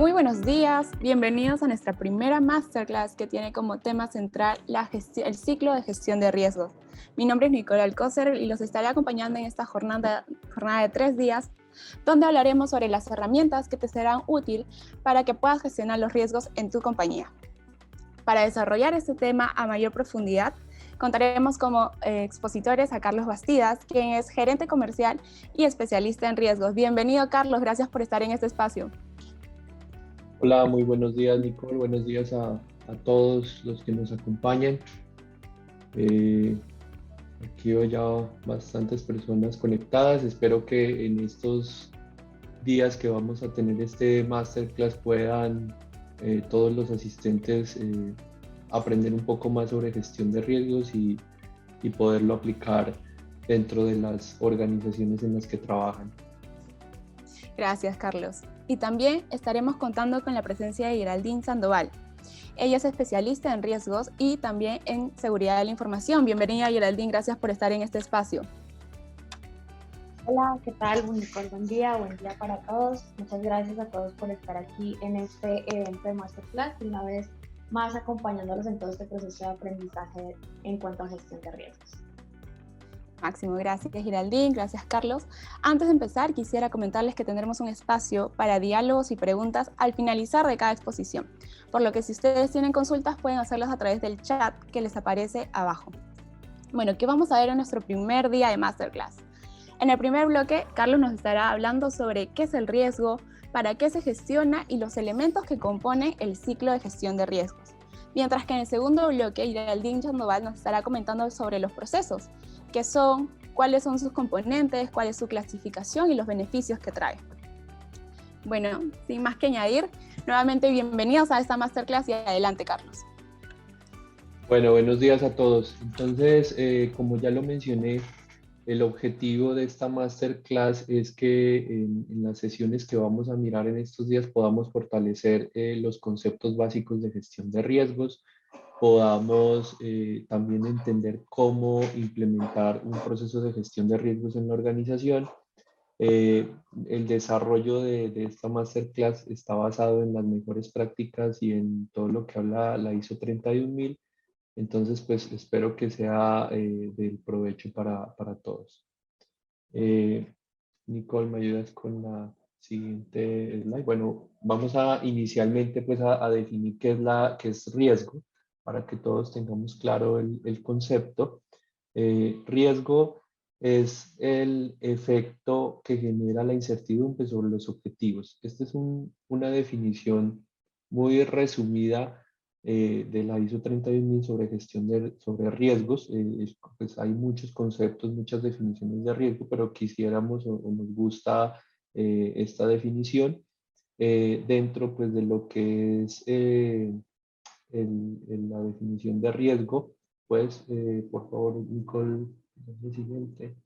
Muy buenos días, bienvenidos a nuestra primera masterclass que tiene como tema central el ciclo de gestión de riesgos. Mi nombre es Nicole Alcócer y los estaré acompañando en esta jornada de 3 días, donde hablaremos sobre las herramientas que te serán útiles para que puedas gestionar los riesgos en tu compañía. Para desarrollar este tema a mayor profundidad, contaremos como expositores a Carlos Bastidas, quien es gerente comercial y especialista en riesgos. Bienvenido, Carlos, gracias por estar en este espacio. Hola, muy buenos días, Nicole. Buenos días a todos los que nos acompañan. Aquí veo ya bastantes personas conectadas. Espero que en estos días que vamos a tener este masterclass puedan todos los asistentes aprender un poco más sobre gestión de riesgos y poderlo aplicar dentro de las organizaciones en las que trabajan. Gracias, Carlos. Y también estaremos contando con la presencia de Geraldine Sandoval. Ella es especialista en riesgos y también en seguridad de la información. Bienvenida, Geraldine, gracias por estar en este espacio. Hola, ¿qué tal? Buen día para todos. Muchas gracias a todos por estar aquí en este evento de Masterclass y una vez más acompañándolos en todo este proceso de aprendizaje en cuanto a gestión de riesgos. Máximo, gracias Geraldine, gracias Carlos. Antes de empezar, quisiera comentarles que tendremos un espacio para diálogos y preguntas al finalizar de cada exposición, por lo que si ustedes tienen consultas pueden hacerlas a través del chat que les aparece abajo. Bueno, ¿qué vamos a ver en nuestro primer día de Masterclass? En el primer bloque, Carlos nos estará hablando sobre qué es el riesgo, para qué se gestiona y los elementos que componen el ciclo de gestión de riesgos. Mientras que en el segundo bloque, Geraldine Sandoval nos estará comentando sobre los procesos, qué son, cuáles son sus componentes, cuál es su clasificación y los beneficios que trae. Bueno, sin más que añadir, nuevamente bienvenidos a esta Masterclass y adelante, Carlos. Bueno, buenos días a todos. Entonces, como ya lo mencioné, el objetivo de esta masterclass es que en las sesiones que vamos a mirar en estos días podamos fortalecer los conceptos básicos de gestión de riesgos, podamos también entender cómo implementar un proceso de gestión de riesgos en la organización. El desarrollo de esta masterclass está basado en las mejores prácticas y en todo lo que habla la ISO 31000. Entonces, pues espero que sea del provecho para todos. Nicole, ¿me ayudas con la siguiente slide? Bueno, vamos a inicialmente pues a definir qué es riesgo, para que todos tengamos claro el concepto. Riesgo es el efecto que genera la incertidumbre sobre los objetivos. Esta es una definición muy resumida de la ISO 31000 sobre gestión sobre riesgos. Pues hay muchos conceptos, muchas definiciones de riesgo, pero quisiéramos o nos gusta esta definición dentro pues de lo que es la definición de riesgo. Pues por favor, Nicole, el siguiente.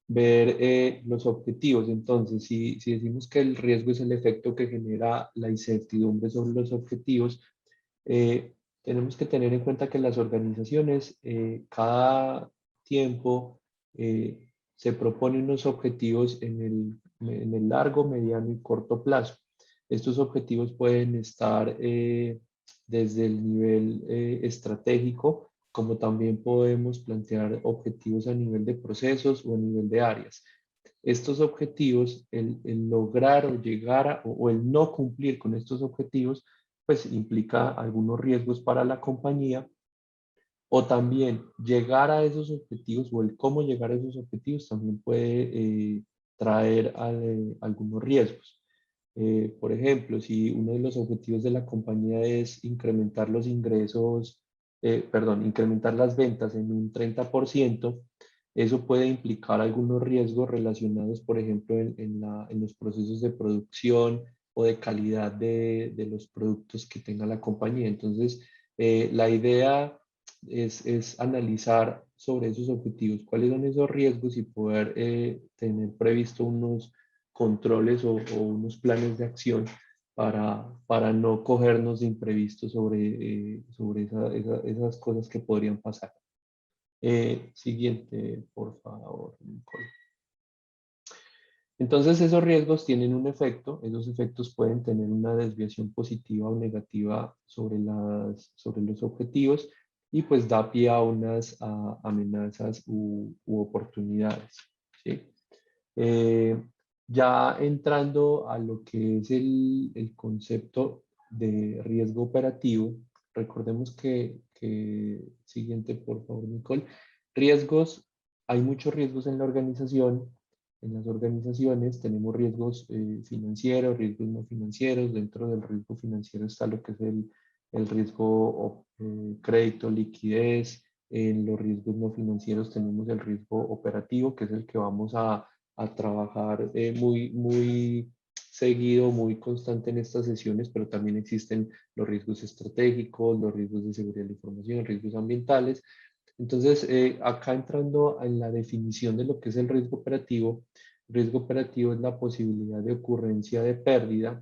Ver los objetivos. Entonces, si decimos que el riesgo es el efecto que genera la incertidumbre sobre los objetivos, tenemos que tener en cuenta que las organizaciones cada tiempo se proponen unos objetivos en el largo, mediano y corto plazo. Estos objetivos pueden estar desde el nivel estratégico, como también podemos plantear objetivos a nivel de procesos o a nivel de áreas. Estos objetivos, el lograr o llegar o el no cumplir con estos objetivos, pues implica algunos riesgos para la compañía, o también llegar a esos objetivos o el cómo llegar a esos objetivos también puede traer algunos riesgos. Por ejemplo, si uno de los objetivos de la compañía es incrementar los ingresos, incrementar las ventas en un 30%, eso puede implicar algunos riesgos relacionados, por ejemplo, en los procesos de producción o de calidad de los productos que tenga la compañía. Entonces, la idea es analizar sobre esos objetivos, cuáles son esos riesgos y poder tener previsto unos controles o unos planes de acción para no cogernos de imprevisto sobre esas cosas que podrían pasar. Siguiente, por favor, Nicole. Entonces esos riesgos tienen un efecto, esos efectos pueden tener una desviación positiva o negativa sobre los objetivos y pues da pie a unas amenazas u oportunidades, ¿sí? Eh, ya entrando a lo que es el concepto de riesgo operativo, recordemos siguiente por favor Nicole, riesgos, hay muchos riesgos en la organización. En las organizaciones tenemos riesgos financieros, riesgos no financieros. Dentro del riesgo financiero está lo que es el riesgo crédito, liquidez. En los riesgos no financieros tenemos el riesgo operativo, que es el que vamos a trabajar muy seguido, muy constante en estas sesiones, pero también existen los riesgos estratégicos, los riesgos de seguridad de la información, riesgos ambientales. Entonces, acá entrando en la definición de lo que es el riesgo operativo es la posibilidad de ocurrencia de pérdida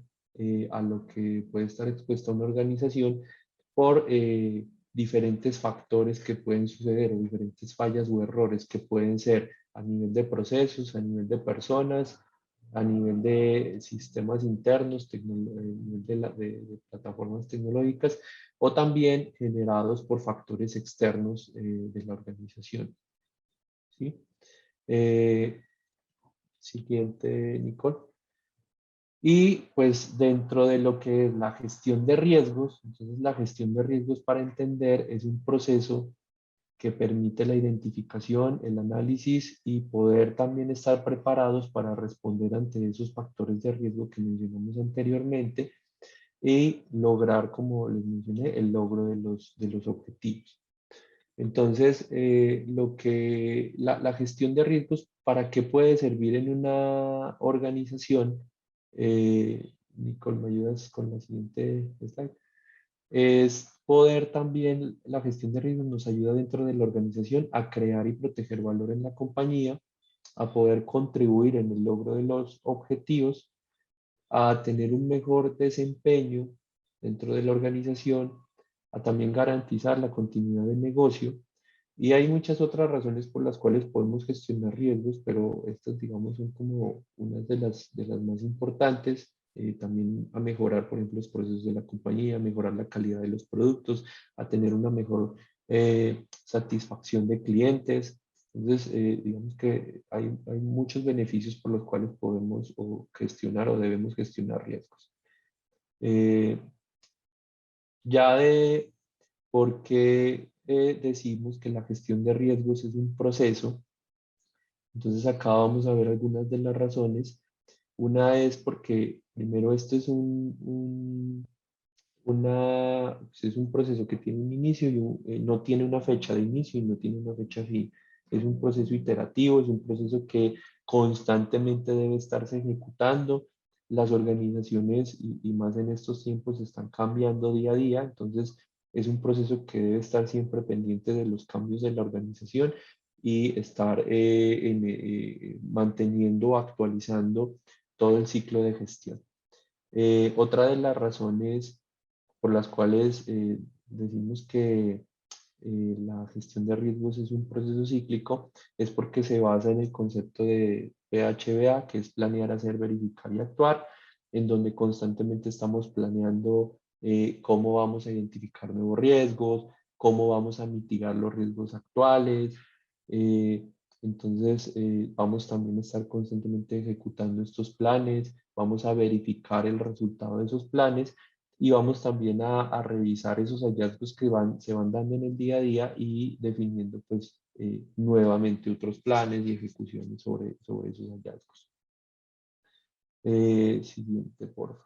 a lo que puede estar expuesta una organización por diferentes factores que pueden suceder o diferentes fallas o errores que pueden ser a nivel de procesos, a nivel de personas, a nivel de sistemas internos, a nivel de plataformas tecnológicas o también generados por factores externos de la organización. ¿Sí? Siguiente, Nicole. Y pues dentro de lo que es la gestión de riesgos, entonces la gestión de riesgos para entender es un proceso que permite la identificación, el análisis y poder también estar preparados para responder ante esos factores de riesgo que mencionamos anteriormente y lograr, como les mencioné, el logro de los objetivos. Entonces, la gestión de riesgos, ¿para qué puede servir en una organización? Nicole, ¿me ayudas con la siguiente slide? Es poder también, la gestión de riesgos nos ayuda dentro de la organización a crear y proteger valor en la compañía, a poder contribuir en el logro de los objetivos, a tener un mejor desempeño dentro de la organización, a también garantizar la continuidad del negocio. Y hay muchas otras razones por las cuales podemos gestionar riesgos, pero estas, digamos, son como unas de las más importantes. También a mejorar, por ejemplo, los procesos de la compañía, a mejorar la calidad de los productos, a tener una mejor satisfacción de clientes. Entonces, digamos que hay muchos beneficios por los cuales podemos gestionar o debemos gestionar riesgos. Ya de por qué decimos que la gestión de riesgos es un proceso, entonces acá vamos a ver algunas de las razones. Una es porque, primero, esto es pues es un proceso que tiene un inicio y no tiene una fecha de inicio y no tiene una fecha fin. Es un proceso iterativo, es un proceso que constantemente debe estarse ejecutando. Las organizaciones y más en estos tiempos están cambiando día a día, entonces es un proceso que debe estar siempre pendiente de los cambios de la organización y estar manteniendo, actualizando todo el ciclo de gestión. Otra de las razones por las cuales decimos que la gestión de riesgos es un proceso cíclico, es porque se basa en el concepto de PHBA, que es planear, hacer, verificar y actuar, en donde constantemente estamos planeando cómo vamos a identificar nuevos riesgos, cómo vamos a mitigar los riesgos actuales. Entonces, vamos también a estar constantemente ejecutando estos planes, vamos a verificar el resultado de esos planes y vamos también a revisar esos hallazgos que se van dando en el día a día y definiendo pues nuevamente otros planes y ejecuciones sobre esos hallazgos. Siguiente, por favor.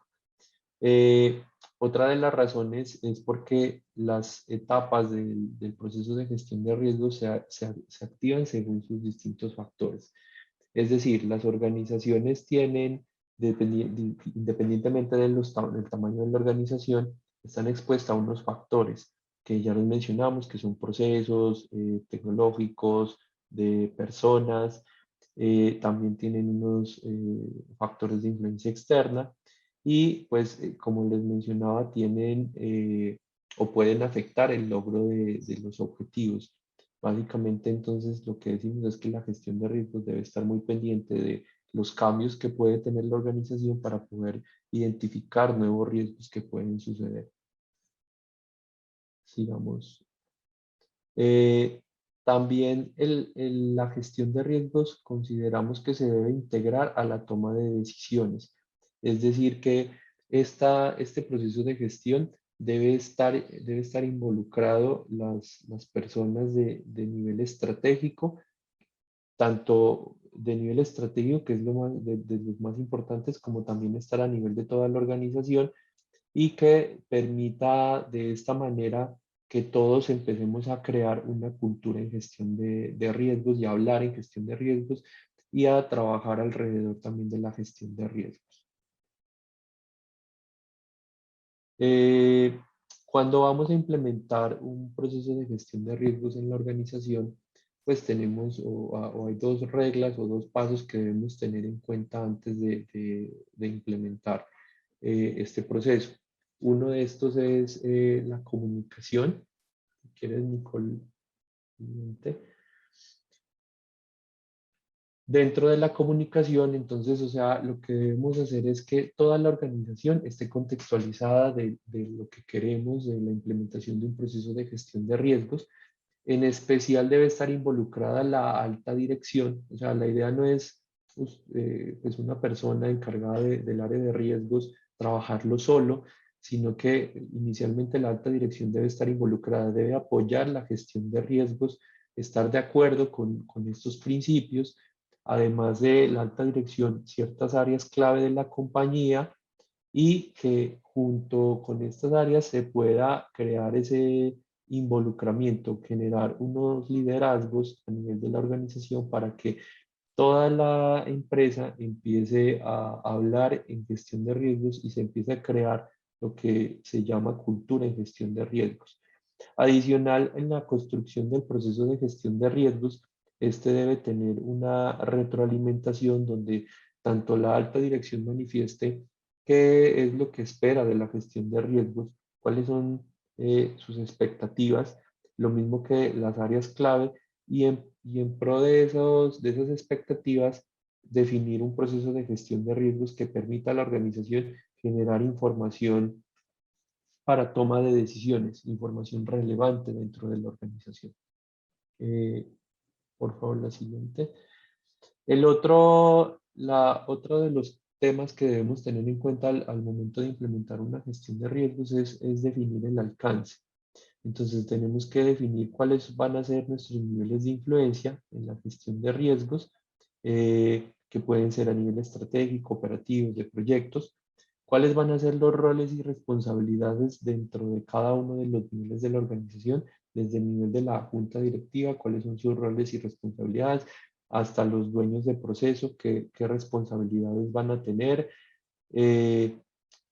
Otra de las razones es porque las etapas del proceso de gestión de riesgos se activan según sus distintos factores. Es decir, las organizaciones tienen, independientemente del tamaño de la organización, están expuestas a unos factores que ya los mencionamos, que son procesos tecnológicos, de personas, también tienen unos factores de influencia externa y pues como les mencionaba, tienen o pueden afectar el logro de los objetivos. Básicamente, entonces, lo que decimos es que la gestión de riesgos debe estar muy pendiente de los cambios que puede tener la organización para poder identificar nuevos riesgos que pueden suceder. Sigamos. También la gestión de riesgos consideramos que se debe integrar a la toma de decisiones. Es decir, que este proceso de gestión debe estar involucrado las personas de nivel estratégico, tanto de nivel estratégico, que es de los más importantes, como también estar a nivel de toda la organización, y que permita de esta manera que todos empecemos a crear una cultura en gestión de riesgos y a hablar en gestión de riesgos y a trabajar alrededor también de la gestión de riesgos. Cuando vamos a implementar un proceso de gestión de riesgos en la organización, pues tenemos o hay dos reglas o dos pasos que debemos tener en cuenta antes de implementar este proceso. Uno de estos es la comunicación. Si quieres, Nicole. Dentro de la comunicación, entonces, o sea, lo que debemos hacer es que toda la organización esté contextualizada de lo que queremos, de la implementación de un proceso de gestión de riesgos. En especial debe estar involucrada la alta dirección. O sea, la idea no es pues una persona encargada del área de riesgos trabajarlo solo, sino que inicialmente la alta dirección debe estar involucrada, debe apoyar la gestión de riesgos, estar de acuerdo con estos principios. Además de la alta dirección, ciertas áreas clave de la compañía, y que junto con estas áreas se pueda crear ese involucramiento, generar unos liderazgos a nivel de la organización para que toda la empresa empiece a hablar en gestión de riesgos y se empiece a crear lo que se llama cultura en gestión de riesgos. Adicional, en la construcción del proceso de gestión de riesgos, este debe tener una retroalimentación donde tanto la alta dirección manifieste qué es lo que espera de la gestión de riesgos, cuáles son sus expectativas, lo mismo que las áreas clave, y en pro de esas expectativas, definir un proceso de gestión de riesgos que permita a la organización generar información para toma de decisiones, información relevante dentro de la organización. Por favor, la siguiente. Otro de los temas que debemos tener en cuenta al momento de implementar una gestión de riesgos es definir el alcance. Entonces tenemos que definir cuáles van a ser nuestros niveles de influencia en la gestión de riesgos, que pueden ser a nivel estratégico, operativo, de proyectos, cuáles van a ser los roles y responsabilidades dentro de cada uno de los niveles de la organización, desde el nivel de la junta directiva, cuáles son sus roles y responsabilidades, hasta los dueños de proceso, qué responsabilidades van a tener,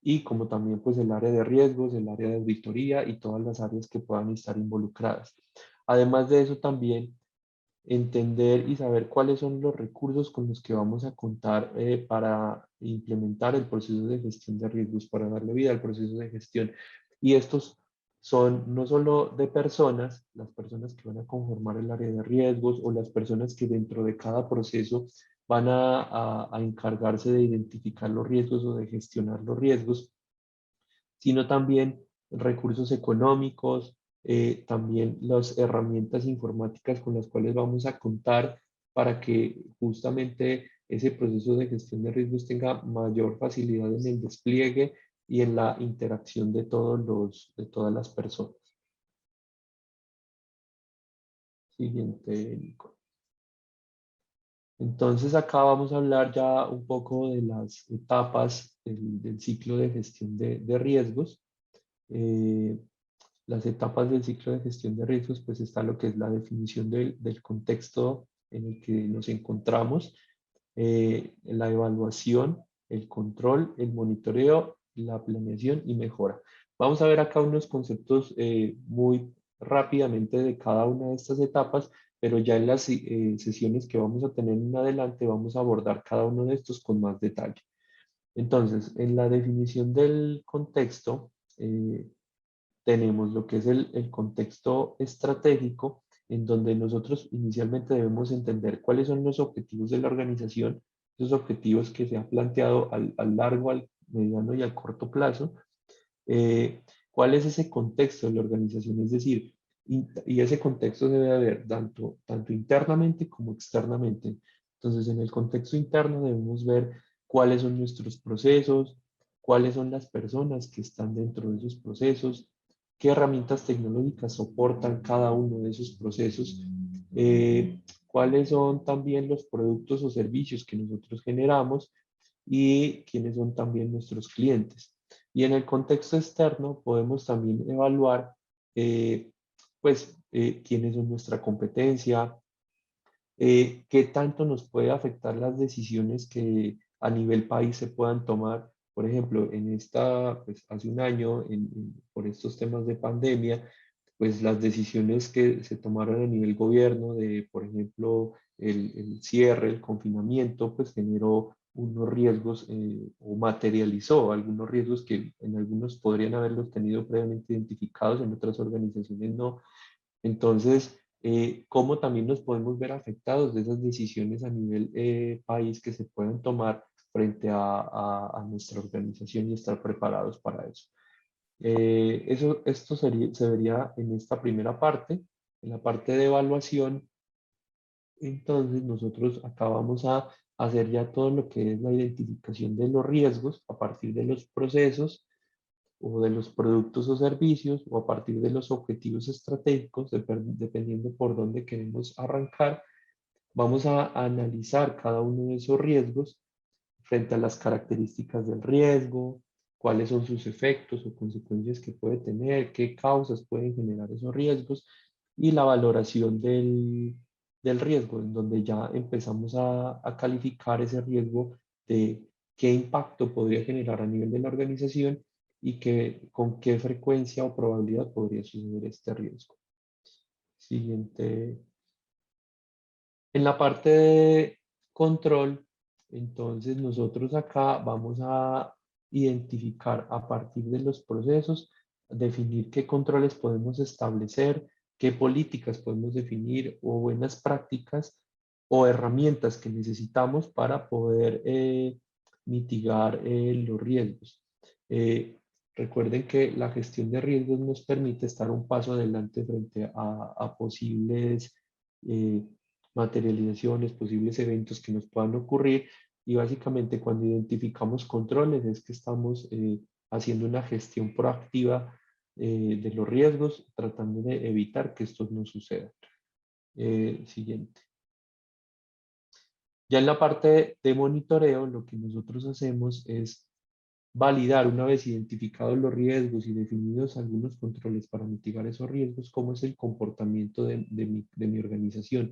y como también pues el área de riesgos, el área de auditoría y todas las áreas que puedan estar involucradas. Además de eso también entender y saber cuáles son los recursos con los que vamos a contar para implementar el proceso de gestión de riesgos, para darle vida al proceso de gestión. Y estos son no solo de personas, las personas que van a conformar el área de riesgos o las personas que dentro de cada proceso van a encargarse de identificar los riesgos o de gestionar los riesgos, sino también recursos económicos, también las herramientas informáticas con las cuales vamos a contar para que justamente ese proceso de gestión de riesgos tenga mayor facilidad en el despliegue y en la interacción de todas las personas. Siguiente, Nico. Entonces acá vamos a hablar ya un poco de las etapas del ciclo de gestión de riesgos. Las etapas del ciclo de gestión de riesgos, pues está lo que es la definición del contexto en el que nos encontramos, la evaluación, el control, el monitoreo, la planeación y mejora. Vamos a ver acá unos conceptos muy rápidamente de cada una de estas etapas, pero ya en las sesiones que vamos a tener en adelante vamos a abordar cada uno de estos con más detalle. Entonces, en la definición del contexto, tenemos lo que es el contexto estratégico, en donde nosotros inicialmente debemos entender cuáles son los objetivos de la organización, esos objetivos que se han planteado al largo, al mediano y al corto plazo, cuál es ese contexto de la organización, es decir, y ese contexto debe haber tanto internamente como externamente. Entonces, en el contexto interno debemos ver cuáles son nuestros procesos, cuáles son las personas que están dentro de esos procesos, qué herramientas tecnológicas soportan cada uno de esos procesos, cuáles son también los productos o servicios que nosotros generamos y quiénes son también nuestros clientes. Y en el contexto externo podemos también evaluar quiénes son nuestra competencia, qué tanto nos puede afectar las decisiones que a nivel país se puedan tomar. Por ejemplo, pues hace un año, por estos temas de pandemia, pues las decisiones que se tomaron a nivel gobierno de, por ejemplo, el cierre, el confinamiento, pues generó unos riesgos o materializó algunos riesgos que en algunos podrían haberlos tenido previamente identificados, en otras organizaciones no. Entonces, cómo también nos podemos ver afectados de esas decisiones a nivel país que se pueden tomar frente a nuestra organización y estar preparados para eso. Esto se vería en esta primera parte. En la parte de evaluación, entonces nosotros acá vamos a hacer ya todo lo que es la identificación de los riesgos a partir de los procesos o de los productos o servicios o a partir de los objetivos estratégicos, dependiendo por dónde queremos arrancar. Vamos a analizar cada uno de esos riesgos frente a las características del riesgo, cuáles son sus efectos o consecuencias que puede tener, qué causas pueden generar esos riesgos y la valoración del riesgo, en donde ya empezamos a calificar ese riesgo de qué impacto podría generar a nivel de la organización y con qué frecuencia o probabilidad podría suceder este riesgo. Siguiente. En la parte de control, entonces nosotros acá vamos a identificar a partir de los procesos, definir qué controles podemos establecer, qué políticas podemos definir o buenas prácticas o herramientas que necesitamos para poder mitigar los riesgos. Recuerden que la gestión de riesgos nos permite estar un paso adelante frente a posibles materializaciones, posibles eventos que nos puedan ocurrir y básicamente cuando identificamos controles es que estamos haciendo una gestión proactiva de los riesgos, tratando de evitar que estos no sucedan. Siguiente. Ya en la parte de monitoreo, lo que nosotros hacemos es validar, una vez identificados los riesgos y definidos algunos controles para mitigar esos riesgos, cómo es el comportamiento de mi organización,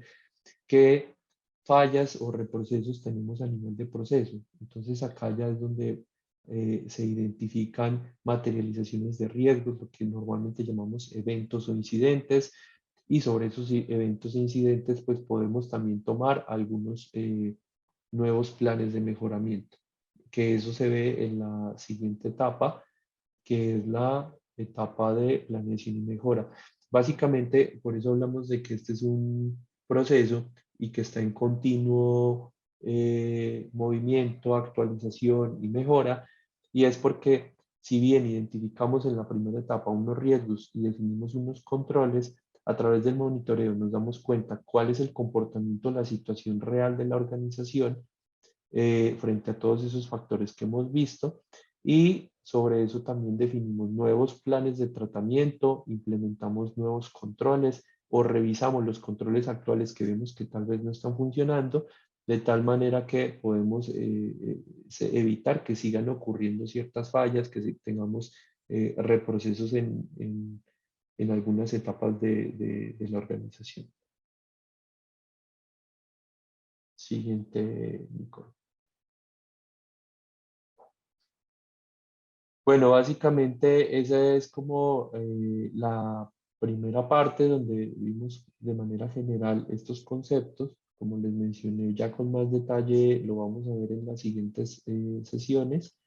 qué fallas o reprocesos tenemos a nivel de proceso. Entonces acá ya es donde se identifican materializaciones de riesgos, lo que normalmente llamamos eventos o incidentes, y sobre esos eventos e incidentes pues podemos también tomar algunos nuevos planes de mejoramiento, que eso se ve en la siguiente etapa, que es la etapa de planeación y mejora. Básicamente, por eso hablamos de que este es un proceso y que está en continuo movimiento, actualización y mejora, y es porque si bien identificamos en la primera etapa unos riesgos y definimos unos controles, a través del monitoreo nos damos cuenta cuál es el comportamiento, la situación real de la organización frente a todos esos factores que hemos visto y sobre eso también definimos nuevos planes de tratamiento, implementamos nuevos controles o revisamos los controles actuales que vemos que tal vez no están funcionando, de tal manera que podemos evitar que sigan ocurriendo ciertas fallas, que tengamos reprocesos en algunas etapas de la organización. Siguiente, Nicole. Bueno, básicamente esa es como la primera parte donde vimos de manera general estos conceptos. Como les mencioné, ya con más detalle lo vamos a ver en las siguientes sesiones.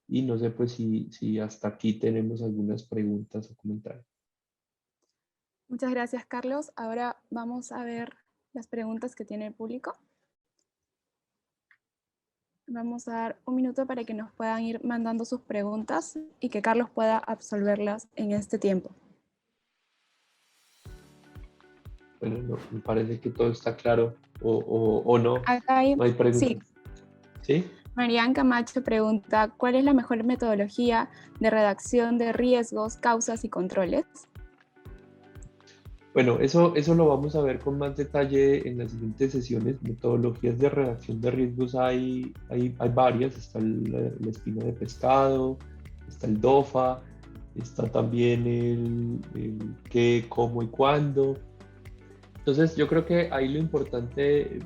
Y no sé pues si hasta aquí tenemos algunas preguntas o comentarios. Muchas gracias, Carlos. Ahora vamos a ver las preguntas que tiene el público. Vamos a dar un minuto para que nos puedan ir mandando sus preguntas y que Carlos pueda absolverlas en este tiempo. Bueno, no, me parece que todo está claro o no, Acá hay, no hay preguntas. sí, ¿Sí? Marian Camacho pregunta, ¿cuál es la mejor metodología de redacción de riesgos, causas y controles? Bueno, eso lo vamos a ver con más detalle en las siguientes sesiones. Metodologías de redacción de riesgos hay varias. Está la espina de pescado, está el DOFA, está también el qué, cómo y cuándo. Entonces, yo creo que ahí lo importante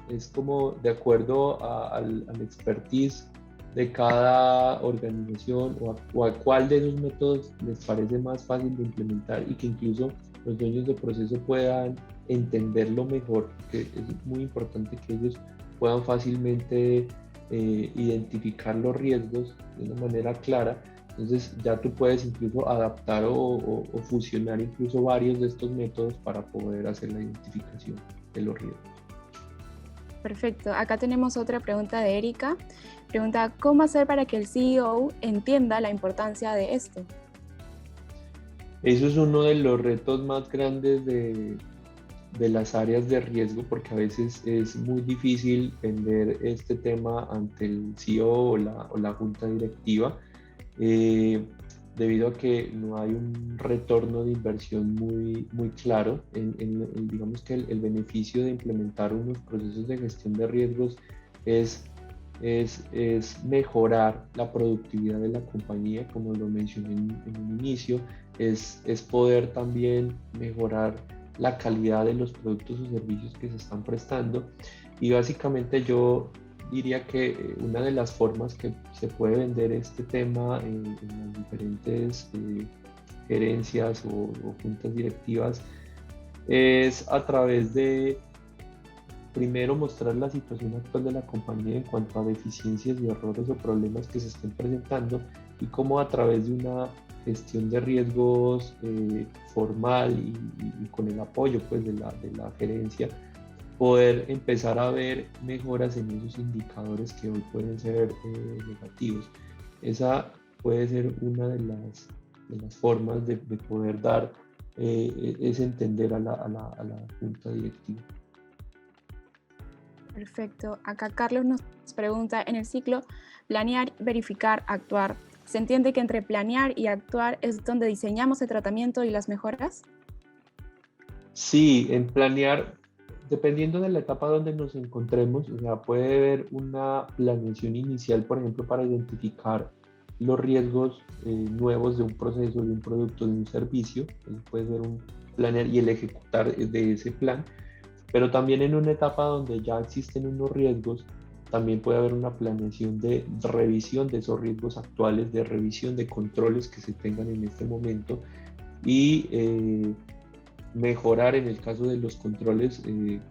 es como de acuerdo al expertise de cada organización o a cuál de esos métodos les parece más fácil de implementar y que incluso los dueños de proceso puedan entenderlo mejor, que es muy importante que ellos puedan fácilmente identificar los riesgos de una manera clara. Entonces ya tú puedes incluso adaptar o fusionar incluso varios de estos métodos para poder hacer la identificación de los riesgos. Perfecto. Acá tenemos otra pregunta de Erika. Pregunta, ¿cómo hacer para que el CEO entienda la importancia de esto? Eso es uno de los retos más grandes de las áreas de riesgo, porque a veces es muy difícil vender este tema ante el CEO o la junta directiva, debido a que no hay un retorno de inversión muy claro. Digamos que el beneficio de implementar unos procesos de gestión de riesgos es mejorar la productividad de la compañía, como lo mencioné en un inicio, es poder también mejorar la calidad de los productos o servicios que se están prestando. Y básicamente yo diría que una de las formas que se puede vender este tema en las diferentes gerencias o juntas directivas es a través de primero mostrar la situación actual de la compañía en cuanto a deficiencias y errores o problemas que se estén presentando y cómo a través de una gestión de riesgos formal y con el apoyo pues, de la gerencia poder empezar a ver mejoras en esos indicadores que hoy pueden ser negativos. Esa puede ser una de las formas de poder dar ese entender a la junta directiva. Perfecto. Acá Carlos nos pregunta, en el ciclo planear, verificar, actuar, ¿se entiende que entre planear y actuar es donde diseñamos el tratamiento y las mejoras? Sí, en planear, dependiendo de la etapa donde nos encontremos, o sea, puede haber una planeación inicial, por ejemplo, para identificar los riesgos nuevos de un proceso, de un producto, de un servicio. Puede ser un planear y el ejecutar de ese plan. Pero también en una etapa donde ya existen unos riesgos, también puede haber una planeación de revisión de esos riesgos actuales, de revisión de controles que se tengan en este momento y mejorar en el caso de los controles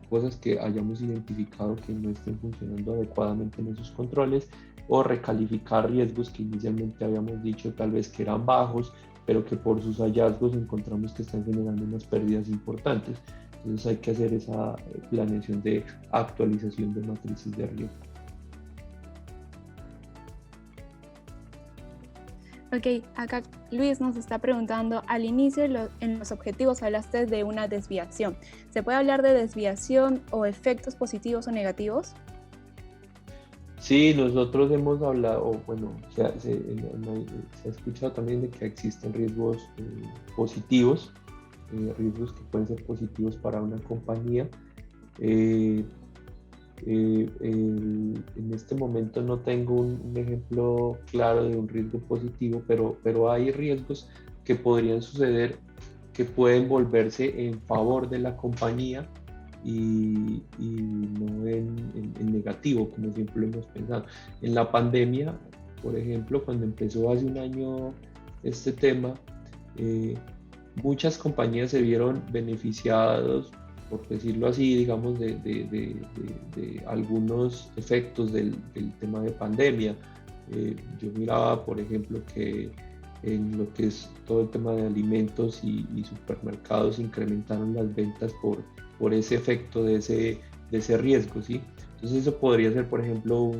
cosas que hayamos identificado que no estén funcionando adecuadamente en esos controles o recalificar riesgos que inicialmente habíamos dicho tal vez que eran bajos, pero que por sus hallazgos encontramos que están generando unas pérdidas importantes. Entonces hay que hacer esa planeación de actualización de matrices de riesgo. Ok, acá Luis nos está preguntando, al inicio en los objetivos hablaste de una desviación. ¿Se puede hablar de desviación o efectos positivos o negativos? Sí, nosotros hemos hablado, bueno, se ha escuchado también de que existen riesgos positivos, riesgos que pueden ser positivos para una compañía. En este momento no tengo un ejemplo claro de un riesgo positivo, pero hay riesgos que podrían suceder que pueden volverse en favor de la compañía y no en negativo, como siempre lo hemos pensado. En la pandemia, por ejemplo, cuando empezó hace un año este tema, muchas compañías se vieron beneficiados, por decirlo así, digamos, de algunos efectos del tema de pandemia. Yo miraba, por ejemplo, que en lo que es todo el tema de alimentos y supermercados incrementaron las ventas por ese efecto de ese riesgo, ¿sí? Entonces eso podría ser, por ejemplo,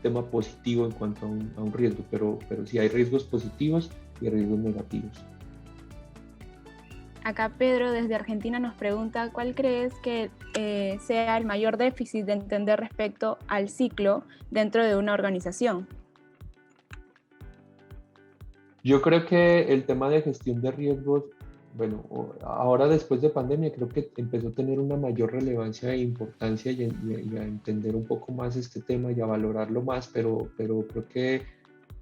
tema positivo en cuanto a un riesgo, pero sí hay riesgos positivos y riesgos negativos. Acá Pedro desde Argentina nos pregunta, ¿cuál crees que sea el mayor déficit de entender respecto al ciclo dentro de una organización? Yo creo que el tema de gestión de riesgos, bueno, ahora después de pandemia creo que empezó a tener una mayor relevancia e importancia y a entender un poco más este tema y a valorarlo más, pero creo que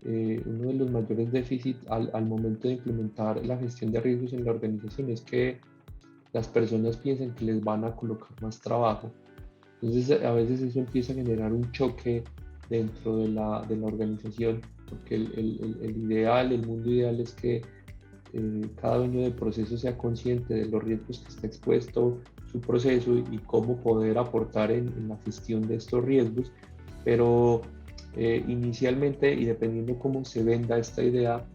uno de los mayores déficits al momento de implementar la gestión de riesgos en la organización es que las personas piensan que les van a colocar más trabajo. Entonces a veces eso empieza a generar un choque dentro de la organización, porque el ideal, el mundo ideal es que cada dueño de proceso sea consciente de los riesgos que está expuesto su proceso y cómo poder aportar en la gestión de estos riesgos, pero inicialmente y dependiendo cómo se venda esta idea,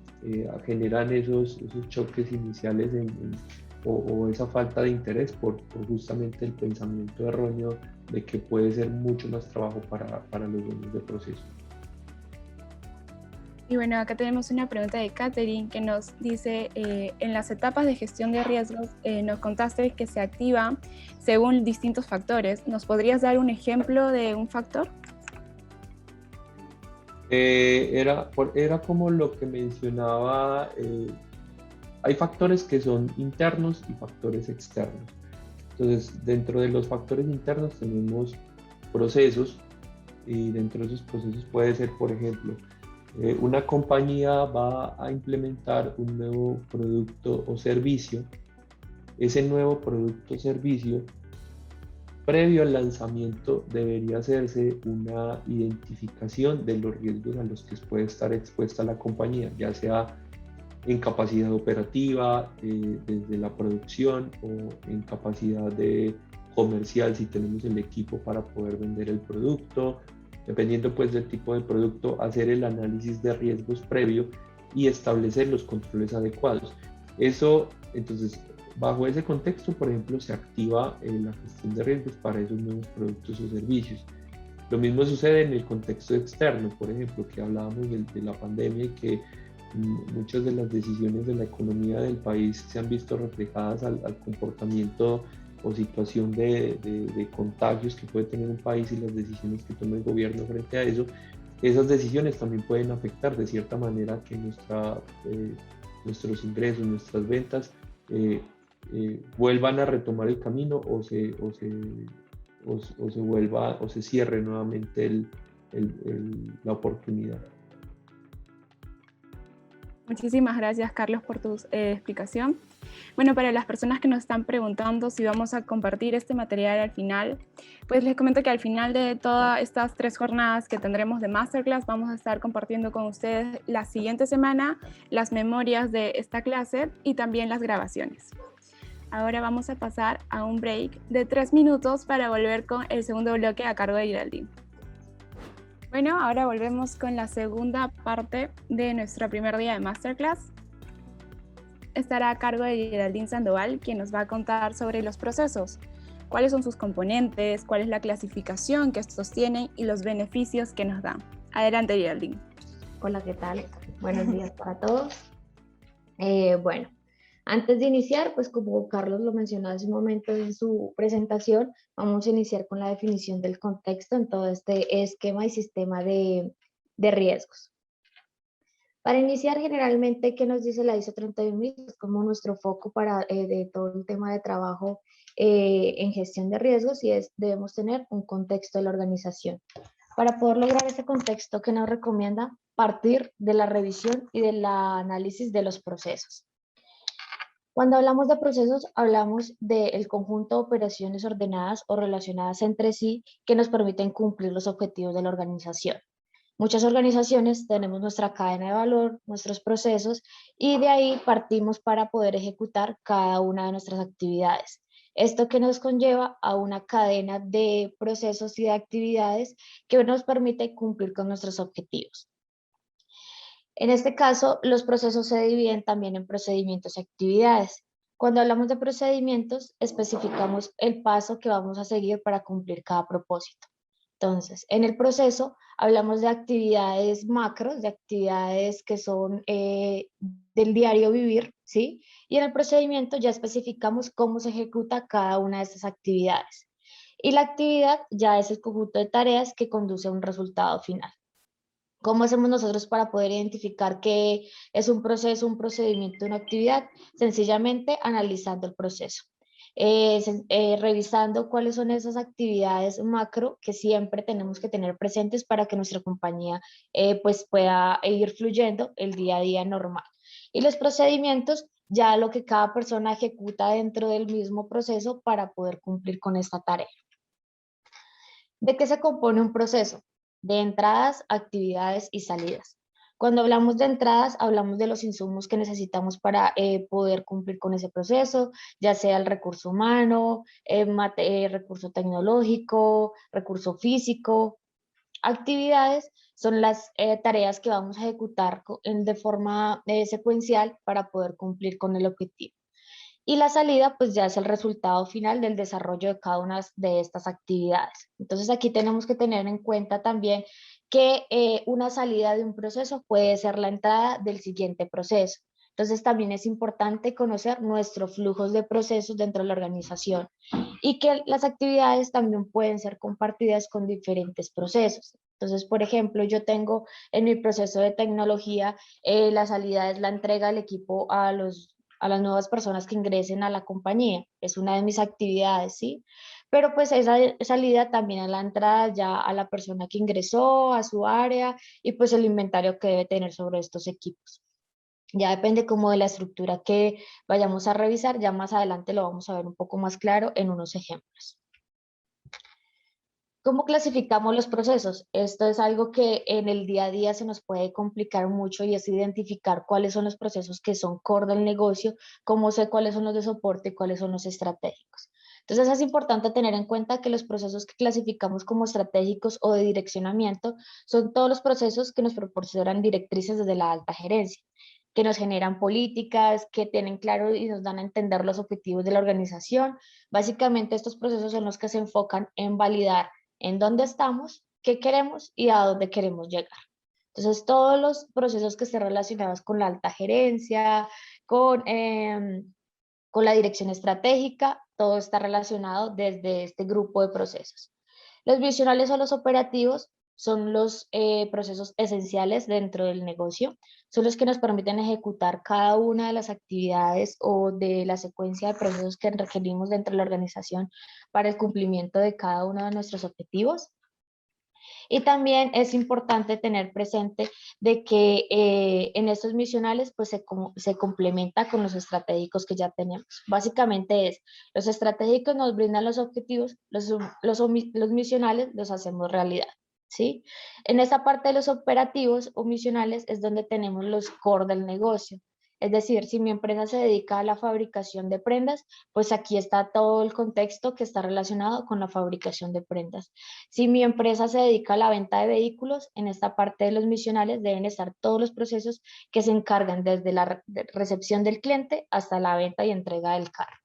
generan esos choques iniciales o esa falta de interés por justamente el pensamiento erróneo de que puede ser mucho más trabajo para los dueños de proceso. Y bueno, acá tenemos una pregunta de Catherine que nos dice, en las etapas de gestión de riesgos nos contaste que se activa según distintos factores. ¿Nos podrías dar un ejemplo de un factor? Era como lo que mencionaba, hay factores que son internos y factores externos. Entonces, dentro de los factores internos tenemos procesos y dentro de esos procesos puede ser, por ejemplo, una compañía va a implementar un nuevo producto o servicio. Ese nuevo producto o servicio, previo al lanzamiento, debería hacerse una identificación de los riesgos a los que puede estar expuesta la compañía, ya sea en capacidad operativa, desde la producción o en capacidad de comercial si tenemos el equipo para poder vender el producto, dependiendo pues del tipo de producto, hacer el análisis de riesgos previo y establecer los controles adecuados. Eso, entonces, bajo ese contexto, por ejemplo, se activa la gestión de riesgos para esos nuevos productos o servicios. Lo mismo sucede en el contexto externo, por ejemplo, que hablábamos de la pandemia y que muchas de las decisiones de la economía del país se han visto reflejadas al comportamiento o situación de contagios que puede tener un país y las decisiones que toma el gobierno frente a eso. Esas decisiones también pueden afectar de cierta manera que nuestros ingresos, nuestras ventas vuelvan a retomar el camino o se cierre nuevamente la oportunidad. Muchísimas gracias, Carlos, por tu explicación. Bueno, para las personas que nos están preguntando si vamos a compartir este material al final, pues les comento que al final de todas estas 3 jornadas que tendremos de Masterclass, vamos a estar compartiendo con ustedes la siguiente semana las memorias de esta clase y también las grabaciones. Ahora vamos a pasar a un break de 3 minutos para volver con el segundo bloque a cargo de Geraldine. Bueno, ahora volvemos con la segunda parte de nuestro primer día de Masterclass. Estará a cargo de Geraldine Sandoval, quien nos va a contar sobre los procesos, cuáles son sus componentes, cuál es la clasificación que estos tienen y los beneficios que nos dan. Adelante, Geraldine. Hola, ¿qué tal? Buenos días para todos. Bueno, antes de iniciar, pues como Carlos lo mencionó hace un momento en su presentación, vamos a iniciar con la definición del contexto en todo este esquema y sistema de riesgos. Para iniciar, generalmente, ¿qué nos dice la ISO 31000? Es como nuestro foco de todo el tema de trabajo en gestión de riesgos y debemos tener un contexto de la organización. Para poder lograr ese contexto, ¿qué nos recomienda? Partir de la revisión y del análisis de los procesos. Cuando hablamos de procesos, hablamos del conjunto de operaciones ordenadas o relacionadas entre sí que nos permiten cumplir los objetivos de la organización. Muchas organizaciones tenemos nuestra cadena de valor, nuestros procesos, y de ahí partimos para poder ejecutar cada una de nuestras actividades. Esto que nos conlleva a una cadena de procesos y de actividades que nos permite cumplir con nuestros objetivos. En este caso, los procesos se dividen también en procedimientos y actividades. Cuando hablamos de procedimientos, especificamos el paso que vamos a seguir para cumplir cada propósito. Entonces, en el proceso hablamos de actividades macros, de actividades que son del diario vivir, ¿sí? Y en el procedimiento ya especificamos cómo se ejecuta cada una de estas actividades. Y la actividad ya es el conjunto de tareas que conduce a un resultado final. ¿Cómo hacemos nosotros para poder identificar qué es un proceso, un procedimiento, una actividad? Sencillamente analizando el proceso. Revisando cuáles son esas actividades macro que siempre tenemos que tener presentes para que nuestra compañía pues pueda ir fluyendo el día a día normal. Y los procedimientos, ya lo que cada persona ejecuta dentro del mismo proceso para poder cumplir con esta tarea. ¿De qué se compone un proceso? De entradas, actividades y salidas. Cuando hablamos de entradas, hablamos de los insumos que necesitamos para poder cumplir con ese proceso, ya sea el recurso humano, recurso tecnológico, recurso físico. Actividades son las tareas que vamos a ejecutar de forma secuencial para poder cumplir con el objetivo. Y la salida pues ya es el resultado final del desarrollo de cada una de estas actividades. Entonces aquí tenemos que tener en cuenta también que una salida de un proceso puede ser la entrada del siguiente proceso. Entonces también es importante conocer nuestros flujos de procesos dentro de la organización y que las actividades también pueden ser compartidas con diferentes procesos. Entonces, por ejemplo, yo tengo en mi proceso de tecnología, la salida es la entrega del equipo a las nuevas personas que ingresen a la compañía. Es una de mis actividades, ¿sí? Pero pues esa salida también a la entrada ya a la persona que ingresó, a su área y pues el inventario que debe tener sobre estos equipos. Ya depende como de la estructura que vayamos a revisar, ya más adelante lo vamos a ver un poco más claro en unos ejemplos. ¿Cómo clasificamos los procesos? Esto es algo que en el día a día se nos puede complicar mucho y es identificar cuáles son los procesos que son core del negocio, cómo sé cuáles son los de soporte y cuáles son los estratégicos. Entonces es importante tener en cuenta que los procesos que clasificamos como estratégicos o de direccionamiento son todos los procesos que nos proporcionan directrices desde la alta gerencia, que nos generan políticas, que tienen claro y nos dan a entender los objetivos de la organización. Básicamente estos procesos son los que se enfocan en validar en dónde estamos, qué queremos y a dónde queremos llegar. Entonces, todos los procesos que estén relacionados con la alta gerencia, con la dirección estratégica, todo está relacionado desde este grupo de procesos. Los visionales o los operativos son los procesos esenciales dentro del negocio, son los que nos permiten ejecutar cada una de las actividades o de la secuencia de procesos que requerimos dentro de la organización para el cumplimiento de cada uno de nuestros objetivos. Y también es importante tener presente de que en estos misionales pues se complementa con los estratégicos que ya tenemos. Básicamente los estratégicos nos brindan los objetivos, los misionales los hacemos realidad. ¿Sí? En esta parte de los operativos o misionales es donde tenemos los core del negocio. Es decir, si mi empresa se dedica a la fabricación de prendas, pues aquí está todo el contexto que está relacionado con la fabricación de prendas. Si mi empresa se dedica a la venta de vehículos, en esta parte de los misionales deben estar todos los procesos que se encargan desde la recepción del cliente hasta la venta y entrega del carro.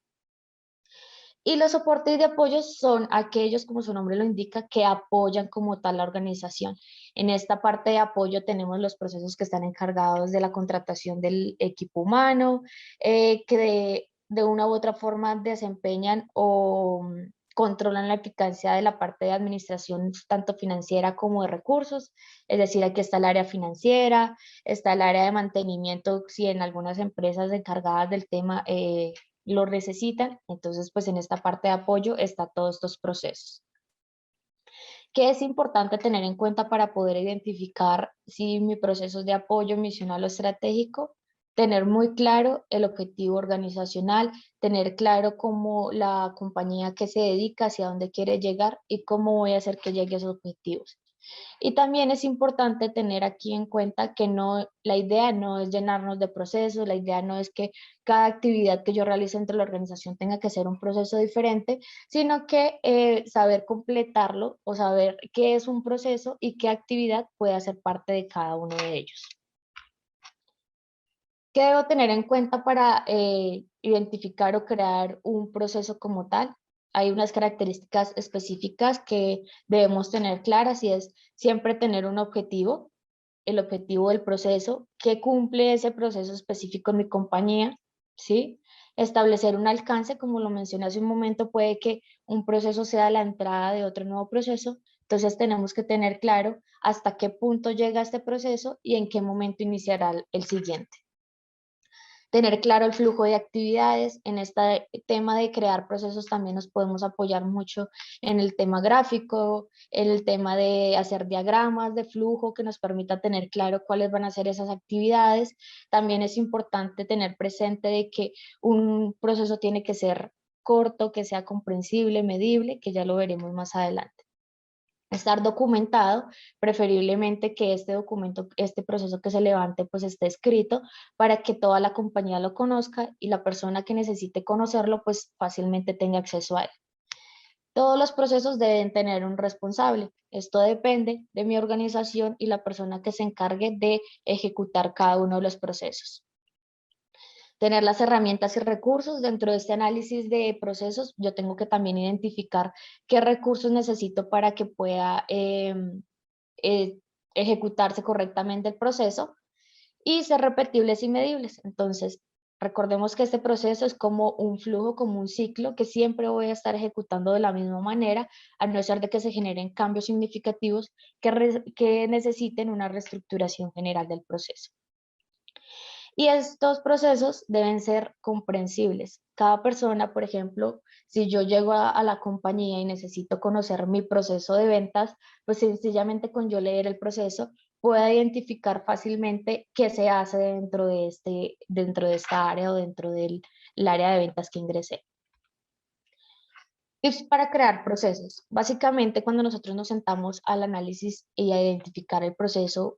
Y los soportes de apoyo son aquellos, como su nombre lo indica, que apoyan como tal la organización. En esta parte de apoyo tenemos los procesos que están encargados de la contratación del equipo humano, que de una u otra forma desempeñan o controlan la eficacia de la parte de administración, tanto financiera como de recursos. Es decir, aquí está el área financiera, está el área de mantenimiento, si en algunas empresas encargadas del tema lo necesitan, entonces pues en esta parte de apoyo está todos estos procesos. ¿Qué es importante tener en cuenta para poder identificar si mi proceso es de apoyo misional o estratégico? Tener muy claro el objetivo organizacional, tener claro cómo la compañía que se dedica, hacia dónde quiere llegar y cómo voy a hacer que llegue a esos objetivos. Y también es importante tener aquí en cuenta que la idea no es llenarnos de procesos, la idea no es que cada actividad que yo realice entre la organización tenga que ser un proceso diferente, sino que saber completarlo o saber qué es un proceso y qué actividad puede hacer parte de cada uno de ellos. ¿Qué debo tener en cuenta para identificar o crear un proceso como tal? hay unas características específicas que debemos tener claras y es siempre tener un objetivo, el objetivo del proceso, qué cumple ese proceso específico en mi compañía, ¿sí? Establecer un alcance, como lo mencioné hace un momento, puede que un proceso sea la entrada de otro nuevo proceso, entonces tenemos que tener claro hasta qué punto llega este proceso y en qué momento iniciará el siguiente. Tener claro el flujo de actividades. En este tema de crear procesos también nos podemos apoyar mucho en el tema gráfico, en el tema de hacer diagramas de flujo que nos permita tener claro cuáles van a ser esas actividades. También es importante tener presente de que un proceso tiene que ser corto, que sea comprensible, medible, que ya lo veremos más adelante. Estar documentado, preferiblemente que este documento, este proceso que se levante, pues esté escrito para que toda la compañía lo conozca y la persona que necesite conocerlo, pues fácilmente tenga acceso a él. Todos los procesos deben tener un responsable. Esto depende de mi organización y la persona que se encargue de ejecutar cada uno de los procesos. Tener las herramientas y recursos dentro de este análisis de procesos. Yo tengo que también identificar qué recursos necesito para que pueda ejecutarse correctamente el proceso y ser repetibles y medibles. Entonces, recordemos que este proceso es como un flujo, como un ciclo que siempre voy a estar ejecutando de la misma manera, a no ser de que se generen cambios significativos que necesiten una reestructuración general del proceso. Y estos procesos deben ser comprensibles. Cada persona, por ejemplo, si yo llego a la compañía y necesito conocer mi proceso de ventas, pues sencillamente con yo leer el proceso, puedo identificar fácilmente qué se hace dentro de esta área o dentro del área de ventas que ingresé. Tips para crear procesos. Básicamente, cuando nosotros nos sentamos al análisis y a identificar el proceso,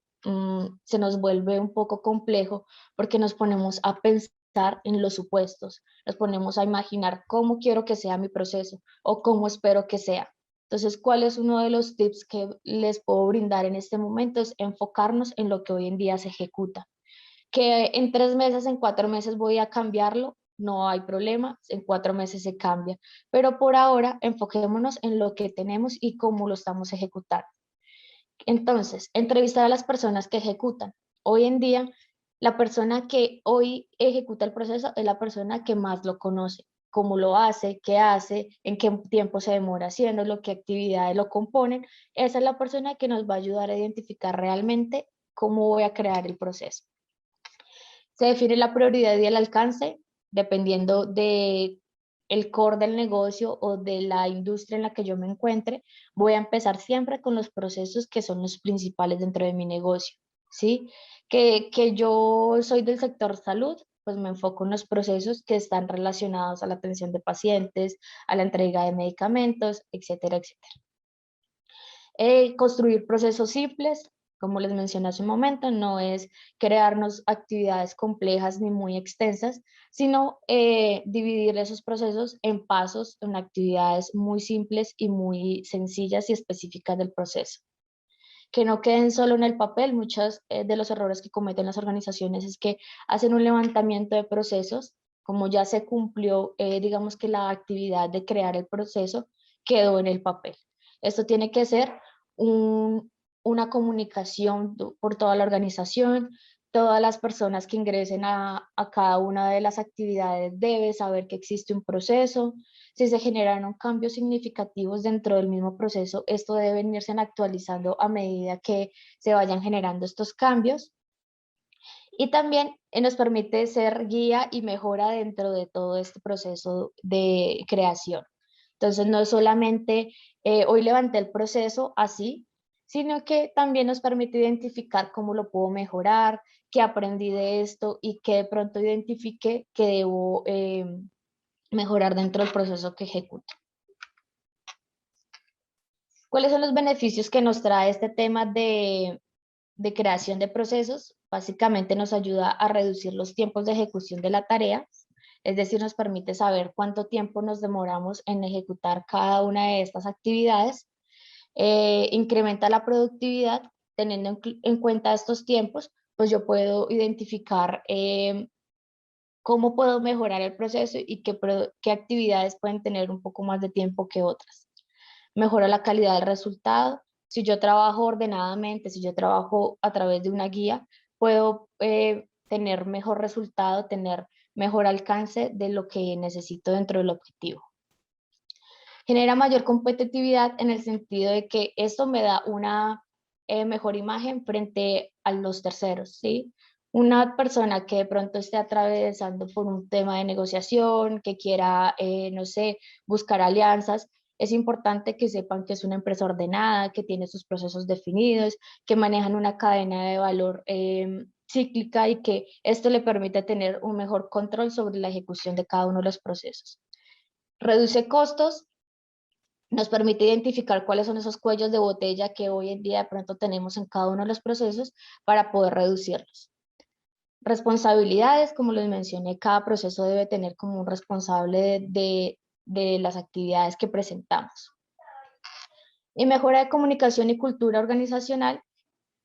se nos vuelve un poco complejo porque nos ponemos a pensar en los supuestos, nos ponemos a imaginar cómo quiero que sea mi proceso o cómo espero que sea. Entonces, ¿cuál es uno de los tips que les puedo brindar en este momento? Es enfocarnos en lo que hoy en día se ejecuta. Que en 3 meses, en 4 meses voy a cambiarlo, no hay problema, en 4 meses se cambia. Pero por ahora, enfoquémonos en lo que tenemos y cómo lo estamos ejecutando. Entonces, entrevistar a las personas que ejecutan. Hoy en día, la persona que hoy ejecuta el proceso es la persona que más lo conoce, cómo lo hace, qué hace, en qué tiempo se demora haciéndolo, qué actividades lo componen. Esa es la persona que nos va a ayudar a identificar realmente cómo voy a crear el proceso. Se define la prioridad y el alcance dependiendo de el core del negocio o de la industria en la que yo me encuentre. Voy a empezar siempre con los procesos que son los principales dentro de mi negocio, ¿sí? Que yo soy del sector salud, pues me enfoco en los procesos que están relacionados a la atención de pacientes, a la entrega de medicamentos, etcétera, etcétera. Construir procesos simples, como les mencioné hace un momento, no es crearnos actividades complejas ni muy extensas, sino dividir esos procesos en pasos, en actividades muy simples y muy sencillas y específicas del proceso. Que no queden solo en el papel. Muchos de los errores que cometen las organizaciones es que hacen un levantamiento de procesos, como ya se cumplió, digamos que la actividad de crear el proceso quedó en el papel. Esto tiene que ser una comunicación por toda la organización. Todas las personas que ingresen a cada una de las actividades deben saber que existe un proceso. Si se generaron cambios significativos dentro del mismo proceso, esto debe irse actualizando a medida que se vayan generando estos cambios. Y también nos permite ser guía y mejora dentro de todo este proceso de creación. Entonces, no es solamente hoy levanté el proceso así, sino que también nos permite identificar cómo lo puedo mejorar, qué aprendí de esto y qué de pronto identifique que debo mejorar dentro del proceso que ejecuto. ¿Cuáles son los beneficios que nos trae este tema de creación de procesos? Básicamente nos ayuda a reducir los tiempos de ejecución de la tarea, es decir, nos permite saber cuánto tiempo nos demoramos en ejecutar cada una de estas actividades. Incrementa la productividad, teniendo en cuenta estos tiempos, pues yo puedo identificar cómo puedo mejorar el proceso y qué actividades pueden tener un poco más de tiempo que otras. Mejora la calidad del resultado. Si yo trabajo ordenadamente, si yo trabajo a través de una guía, puedo tener mejor resultado, tener mejor alcance de lo que necesito dentro del objetivo. Genera mayor competitividad en el sentido de que esto me da una mejor imagen frente a los terceros, ¿sí? Una persona que de pronto esté atravesando por un tema de negociación, que quiera, no sé, buscar alianzas, es importante que sepan que es una empresa ordenada, que tiene sus procesos definidos, que manejan una cadena de valor cíclica y que esto le permite tener un mejor control sobre la ejecución de cada uno de los procesos. Reduce costos, nos permite identificar cuáles son esos cuellos de botella que hoy en día de pronto tenemos en cada uno de los procesos para poder reducirlos. Responsabilidades, como les mencioné, cada proceso debe tener como un responsable de las actividades que presentamos. Y mejora de comunicación y cultura organizacional,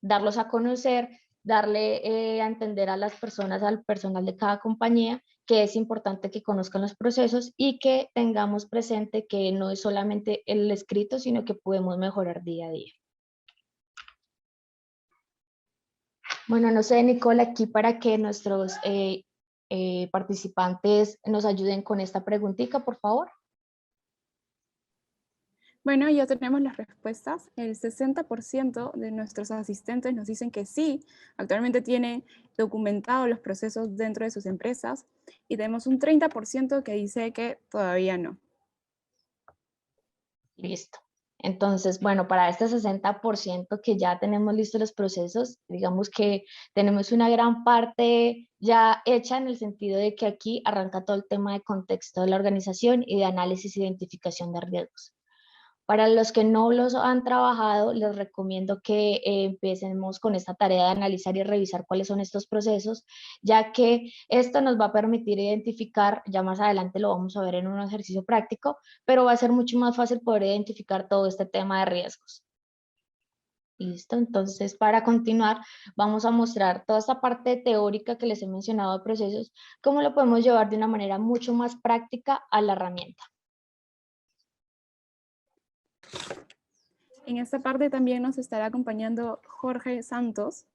darlos a conocer, darle a entender a las personas, al personal de cada compañía, que es importante que conozcan los procesos y que tengamos presente que no es solamente el escrito, sino que podemos mejorar día a día. Bueno, no sé, Nicole, aquí para que nuestros participantes nos ayuden con esta preguntita, por favor. Bueno, ya tenemos las respuestas. El 60% de nuestros asistentes nos dicen que sí, actualmente tienen documentados los procesos dentro de sus empresas, y tenemos un 30% que dice que todavía no. Listo. Entonces, bueno, para este 60% que ya tenemos listos los procesos, digamos que tenemos una gran parte ya hecha en el sentido de que aquí arranca todo el tema de contexto de la organización y de análisis e identificación de riesgos. Para los que no los han trabajado, les recomiendo que empecemos con esta tarea de analizar y revisar cuáles son estos procesos, ya que esto nos va a permitir identificar, ya más adelante lo vamos a ver en un ejercicio práctico, pero va a ser mucho más fácil poder identificar todo este tema de riesgos. Listo, entonces para continuar vamos a mostrar toda esta parte teórica que les he mencionado de procesos, cómo lo podemos llevar de una manera mucho más práctica a la herramienta. En esta parte también nos estará acompañando Jorge Santos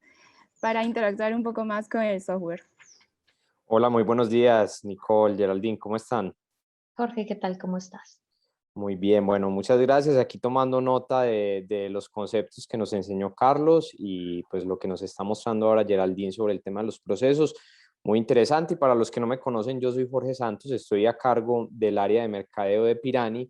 para interactuar un poco más con el software. Hola, muy buenos días, Nicole, Geraldine, ¿cómo están? Jorge, ¿qué tal? ¿Cómo estás? Muy bien, bueno, muchas gracias. Aquí tomando nota de los conceptos que nos enseñó Carlos y pues lo que nos está mostrando ahora Geraldine sobre el tema de los procesos. Muy interesante, y para los que no me conocen, yo soy Jorge Santos, estoy a cargo del área de mercadeo de Pirani.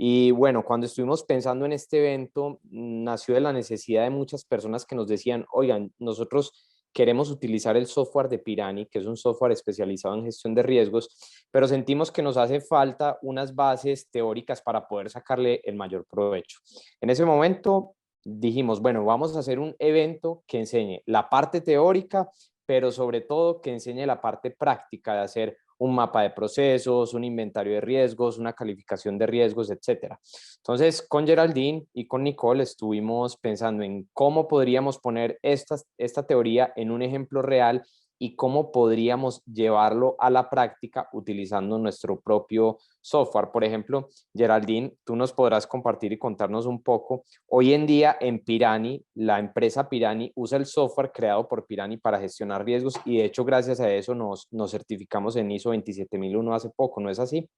Y bueno, cuando estuvimos pensando en este evento, nació de la necesidad de muchas personas que nos decían, oigan, nosotros queremos utilizar el software de Pirani, que es un software especializado en gestión de riesgos, pero sentimos que nos hace falta unas bases teóricas para poder sacarle el mayor provecho. En ese momento dijimos, bueno, vamos a hacer un evento que enseñe la parte teórica, pero sobre todo que enseñe la parte práctica de hacer un mapa de procesos, un inventario de riesgos, una calificación de riesgos, etcétera. Entonces, con Geraldine y con Nicole estuvimos pensando en cómo podríamos poner esta teoría en un ejemplo real y cómo podríamos llevarlo a la práctica utilizando nuestro propio software. Por ejemplo, Geraldine, tú nos podrás compartir y contarnos un poco. Hoy en día en Pirani, la empresa Pirani usa el software creado por Pirani para gestionar riesgos, y de hecho gracias a eso nos certificamos en ISO 27001 hace poco, ¿no es así?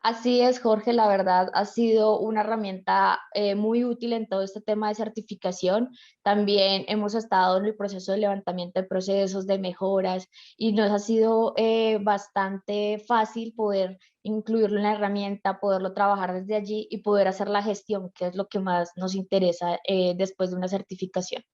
Así es, Jorge, la verdad ha sido una herramienta muy útil en todo este tema de certificación. También hemos estado en el proceso de levantamiento de procesos, de mejoras, y nos ha sido bastante fácil poder incluirlo en la herramienta, poderlo trabajar desde allí y poder hacer la gestión, que es lo que más nos interesa después de una certificación.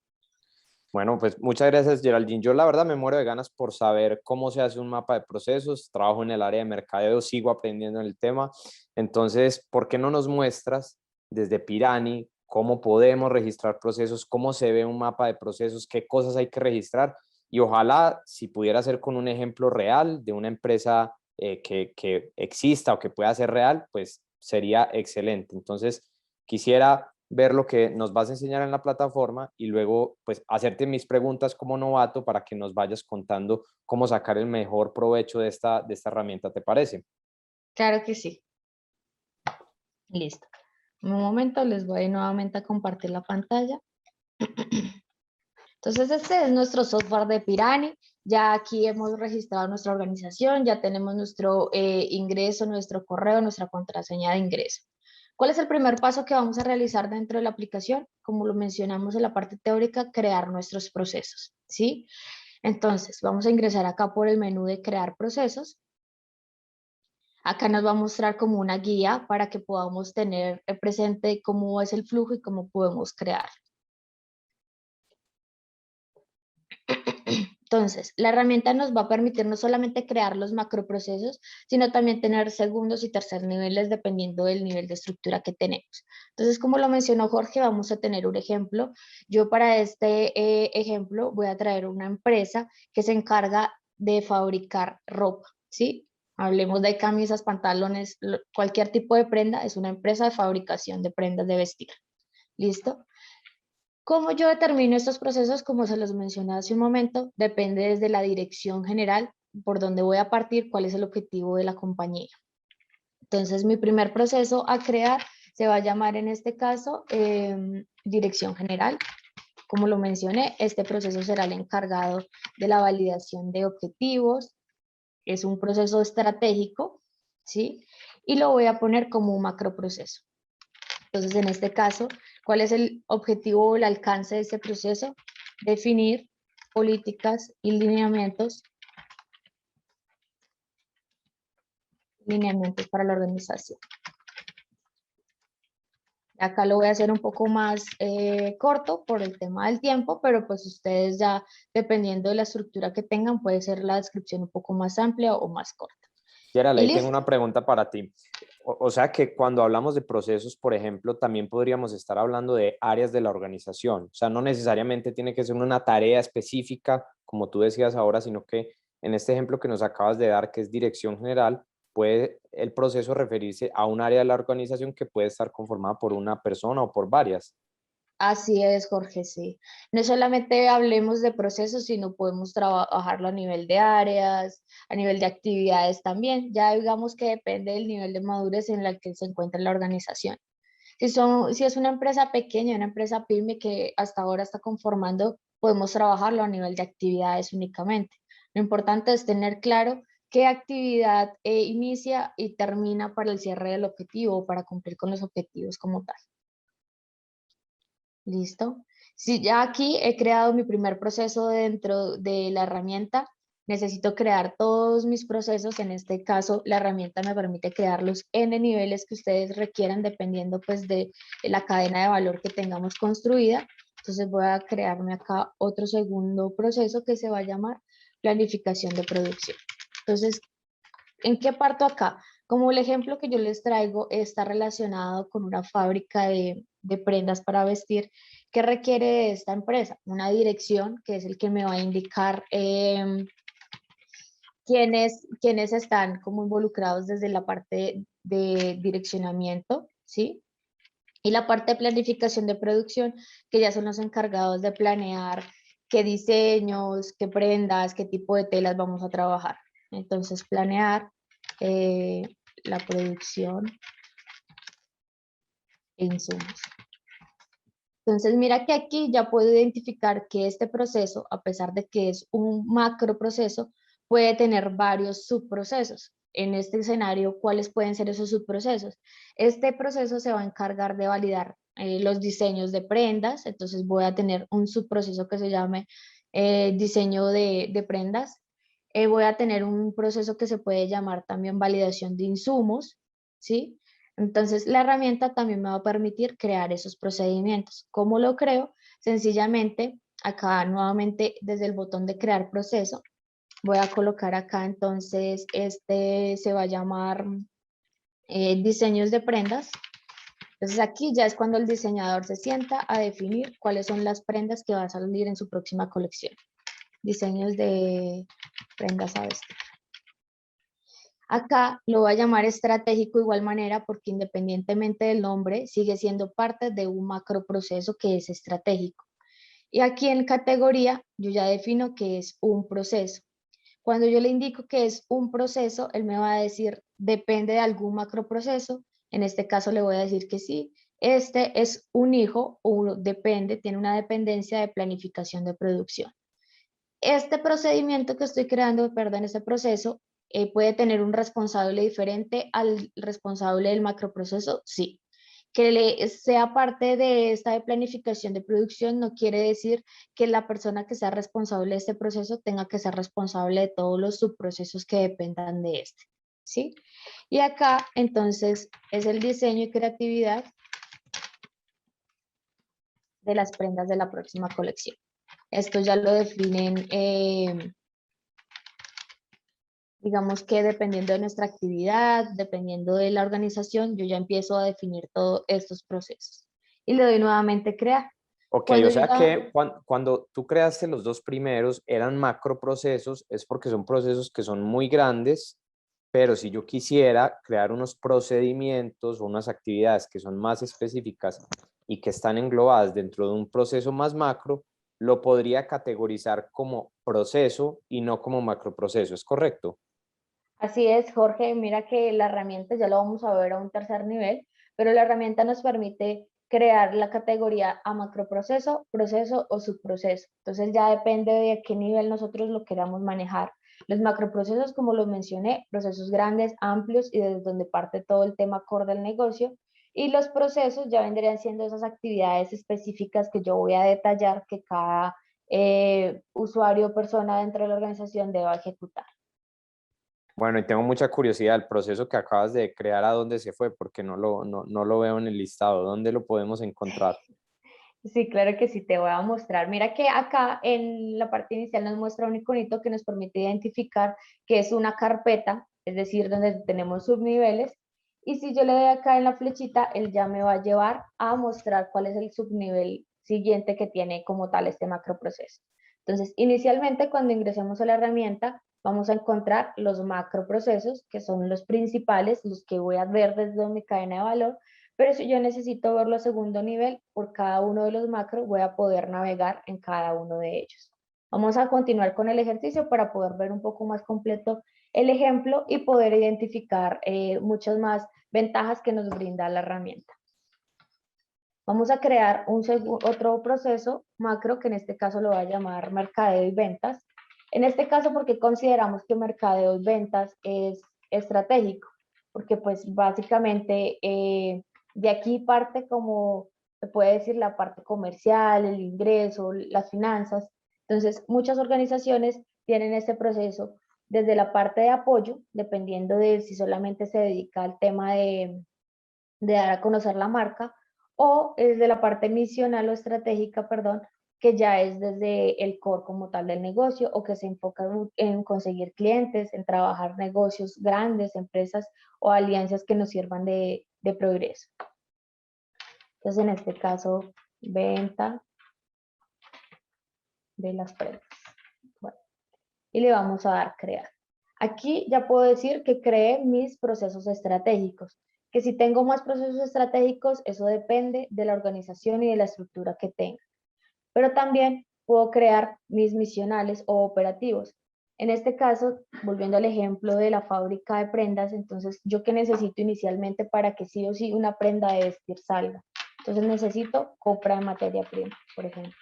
Bueno, pues muchas gracias, Geraldine. Yo la verdad me muero de ganas por saber cómo se hace un mapa de procesos. Trabajo en el área de mercadeo, sigo aprendiendo en el tema. Entonces, ¿por qué no nos muestras desde Pirani cómo podemos registrar procesos, cómo se ve un mapa de procesos, qué cosas hay que registrar? Y ojalá, si pudiera ser con un ejemplo real de una empresa que exista o que pueda ser real, pues sería excelente. Entonces, quisiera ver lo que nos vas a enseñar en la plataforma y luego pues hacerte mis preguntas como novato para que nos vayas contando cómo sacar el mejor provecho de esta herramienta, ¿te parece? Claro que sí. Listo. Un momento, les voy nuevamente a compartir la pantalla. Entonces, este es nuestro software de Pirani. Ya aquí hemos registrado nuestra organización, ya tenemos nuestro ingreso, nuestro correo, nuestra contraseña de ingreso. ¿Cuál es el primer paso que vamos a realizar dentro de la aplicación? Como lo mencionamos en la parte teórica, crear nuestros procesos, ¿sí? Entonces, vamos a ingresar acá por el menú de crear procesos. Acá nos va a mostrar como una guía para que podamos tener presente cómo es el flujo y cómo podemos crear. Entonces, la herramienta nos va a permitir no solamente crear los macroprocesos, sino también tener segundos y tercer niveles dependiendo del nivel de estructura que tenemos. Entonces, como lo mencionó Jorge, vamos a tener un ejemplo. Yo para este ejemplo voy a traer una empresa que se encarga de fabricar ropa, ¿sí? Hablemos de camisas, pantalones, cualquier tipo de prenda, es una empresa de fabricación de prendas de vestir. ¿Listo? ¿Cómo yo determino estos procesos? Como se los mencioné hace un momento, depende desde la dirección general, por donde voy a partir, cuál es el objetivo de la compañía. Entonces, mi primer proceso a crear se va a llamar en este caso dirección general. Como lo mencioné, este proceso será el encargado de la validación de objetivos. Es un proceso estratégico, ¿sí? Y lo voy a poner como un macroproceso. Entonces, en este caso, ¿cuál es el objetivo o el alcance de este proceso? Definir políticas y lineamientos para la organización. Acá lo voy a hacer un poco más corto por el tema del tiempo, pero pues ustedes ya, dependiendo de la estructura que tengan, puede ser la descripción un poco más amplia o más corta. Gerald, ahí tengo una pregunta para ti. O sea que cuando hablamos de procesos, por ejemplo, también podríamos estar hablando de áreas de la organización. O sea, no necesariamente tiene que ser una tarea específica, como tú decías ahora, sino que en este ejemplo que nos acabas de dar, que es dirección general, puede el proceso referirse a un área de la organización que puede estar conformada por una persona o por varias. Así es, Jorge, sí. No solamente hablemos de procesos, sino podemos trabajarlo a nivel de áreas, a nivel de actividades también. Ya digamos que depende del nivel de madurez en el que se encuentra la organización. Si es una empresa pequeña, una empresa pyme que hasta ahora está conformando, podemos trabajarlo a nivel de actividades únicamente. Lo importante es tener claro qué actividad inicia y termina para el cierre del objetivo o para cumplir con los objetivos como tal. ¿Listo? Si ya aquí he creado mi primer proceso dentro de la herramienta, necesito crear todos mis procesos. En este caso, la herramienta me permite crear los N niveles que ustedes requieran dependiendo pues de la cadena de valor que tengamos construida. Entonces voy a crearme acá otro segundo proceso que se va a llamar planificación de producción. Entonces, ¿en qué parto acá? Como el ejemplo que yo les traigo está relacionado con una fábrica de prendas para vestir, ¿qué requiere de esta empresa? Una dirección, que es el que me va a indicar quiénes están como involucrados desde la parte de direccionamiento, ¿sí? Y la parte de planificación de producción, que ya son los encargados de planear qué diseños, qué prendas, qué tipo de telas vamos a trabajar. Entonces, planear la producción e insumos. Entonces, mira que aquí ya puedo identificar que este proceso, a pesar de que es un macro proceso, puede tener varios subprocesos. En este escenario, ¿cuáles pueden ser esos subprocesos? Este proceso se va a encargar de validar los diseños de prendas, entonces voy a tener un subproceso que se llame diseño de prendas. Voy a tener un proceso que se puede llamar también validación de insumos, ¿sí? Entonces, la herramienta también me va a permitir crear esos procedimientos. ¿Cómo lo creo? Sencillamente, acá nuevamente desde el botón de crear proceso, voy a colocar acá entonces, este se va a llamar diseños de prendas. Entonces aquí ya es cuando el diseñador se sienta a definir cuáles son las prendas que va a salir en su próxima colección. Diseños de prendas a vestir. Acá lo voy a llamar estratégico de igual manera porque independientemente del nombre sigue siendo parte de un macroproceso que es estratégico. Y aquí en categoría yo ya defino que es un proceso. Cuando yo le indico que es un proceso, él me va a decir, depende de algún macroproceso. En este caso le voy a decir que sí. Este es un hijo o depende, tiene una dependencia de planificación de producción. Este procedimiento que estoy creando, perdón, este proceso, ¿puede tener un responsable diferente al responsable del macroproceso? Sí. Que sea parte de esta de planificación de producción no quiere decir que la persona que sea responsable de este proceso tenga que ser responsable de todos los subprocesos que dependan de este, ¿sí? Y acá, entonces, es el diseño y creatividad de las prendas de la próxima colección. Esto ya lo definen, digamos que dependiendo de nuestra actividad, dependiendo de la organización, yo ya empiezo a definir todos estos procesos. Y le doy nuevamente crear. Ok, Cuando o yo sea ya, que cuando tú creaste los dos primeros eran macroprocesos, es porque son procesos que son muy grandes, pero si yo quisiera crear unos procedimientos o unas actividades que son más específicas y que están englobadas dentro de un proceso más macro, lo podría categorizar como proceso y no como macroproceso, ¿es correcto? así es, Jorge, mira que la herramienta, ya lo vamos a ver a un tercer nivel, pero la herramienta nos permite crear la categoría a macroproceso, proceso o subproceso. Entonces ya depende de a qué nivel nosotros lo queramos manejar. Los macroprocesos, como los mencioné, procesos grandes, amplios y desde donde parte todo el tema core del negocio. Y los procesos ya vendrían siendo esas actividades específicas que yo voy a detallar que cada usuario o persona dentro de la organización deba ejecutar. Bueno, y tengo mucha curiosidad, el proceso que acabas de crear, ¿a dónde se fue? Porque no lo veo en el listado. ¿Dónde lo podemos encontrar? Sí, claro que sí, te voy a mostrar. Mira que acá en la parte inicial nos muestra un iconito que nos permite identificar que es una carpeta, es decir, donde tenemos subniveles. Y si yo le doy acá en la flechita, él ya me va a llevar a mostrar cuál es el subnivel siguiente que tiene como tal este macroproceso. Entonces, inicialmente cuando ingresemos a la herramienta, vamos a encontrar los macroprocesos, que son los principales, los que voy a ver desde mi cadena de valor. Pero si yo necesito verlo a segundo nivel, por cada uno de los macros voy a poder navegar en cada uno de ellos. Vamos a continuar con el ejercicio para poder ver un poco más completo el ejemplo y poder identificar muchas más ventajas que nos brinda la herramienta. Vamos a crear otro proceso macro, que en este caso lo voy a llamar mercadeo y ventas. En este caso, porque consideramos que mercadeo y ventas es estratégico, porque pues básicamente de aquí parte, como se puede decir, la parte comercial, el ingreso, las finanzas. Entonces, muchas organizaciones tienen este proceso desde la parte de apoyo, dependiendo de si solamente se dedica al tema de dar a conocer la marca, o desde la parte misional o estratégica, perdón, que ya es desde el core como tal del negocio o que se enfoca en conseguir clientes, en trabajar negocios grandes, empresas o alianzas que nos sirvan de progreso. Entonces, en este caso, venta de las prendas. Bueno, y le vamos a dar crear. Aquí ya puedo decir que cree mis procesos estratégicos, que si tengo más procesos estratégicos, eso depende de la organización y de la estructura que tenga. Pero también puedo crear mis misionales o operativos. En este caso, volviendo al ejemplo de la fábrica de prendas, entonces, ¿yo qué necesito inicialmente para que sí o sí una prenda de vestir salga? Entonces necesito compra de materia prima, por ejemplo.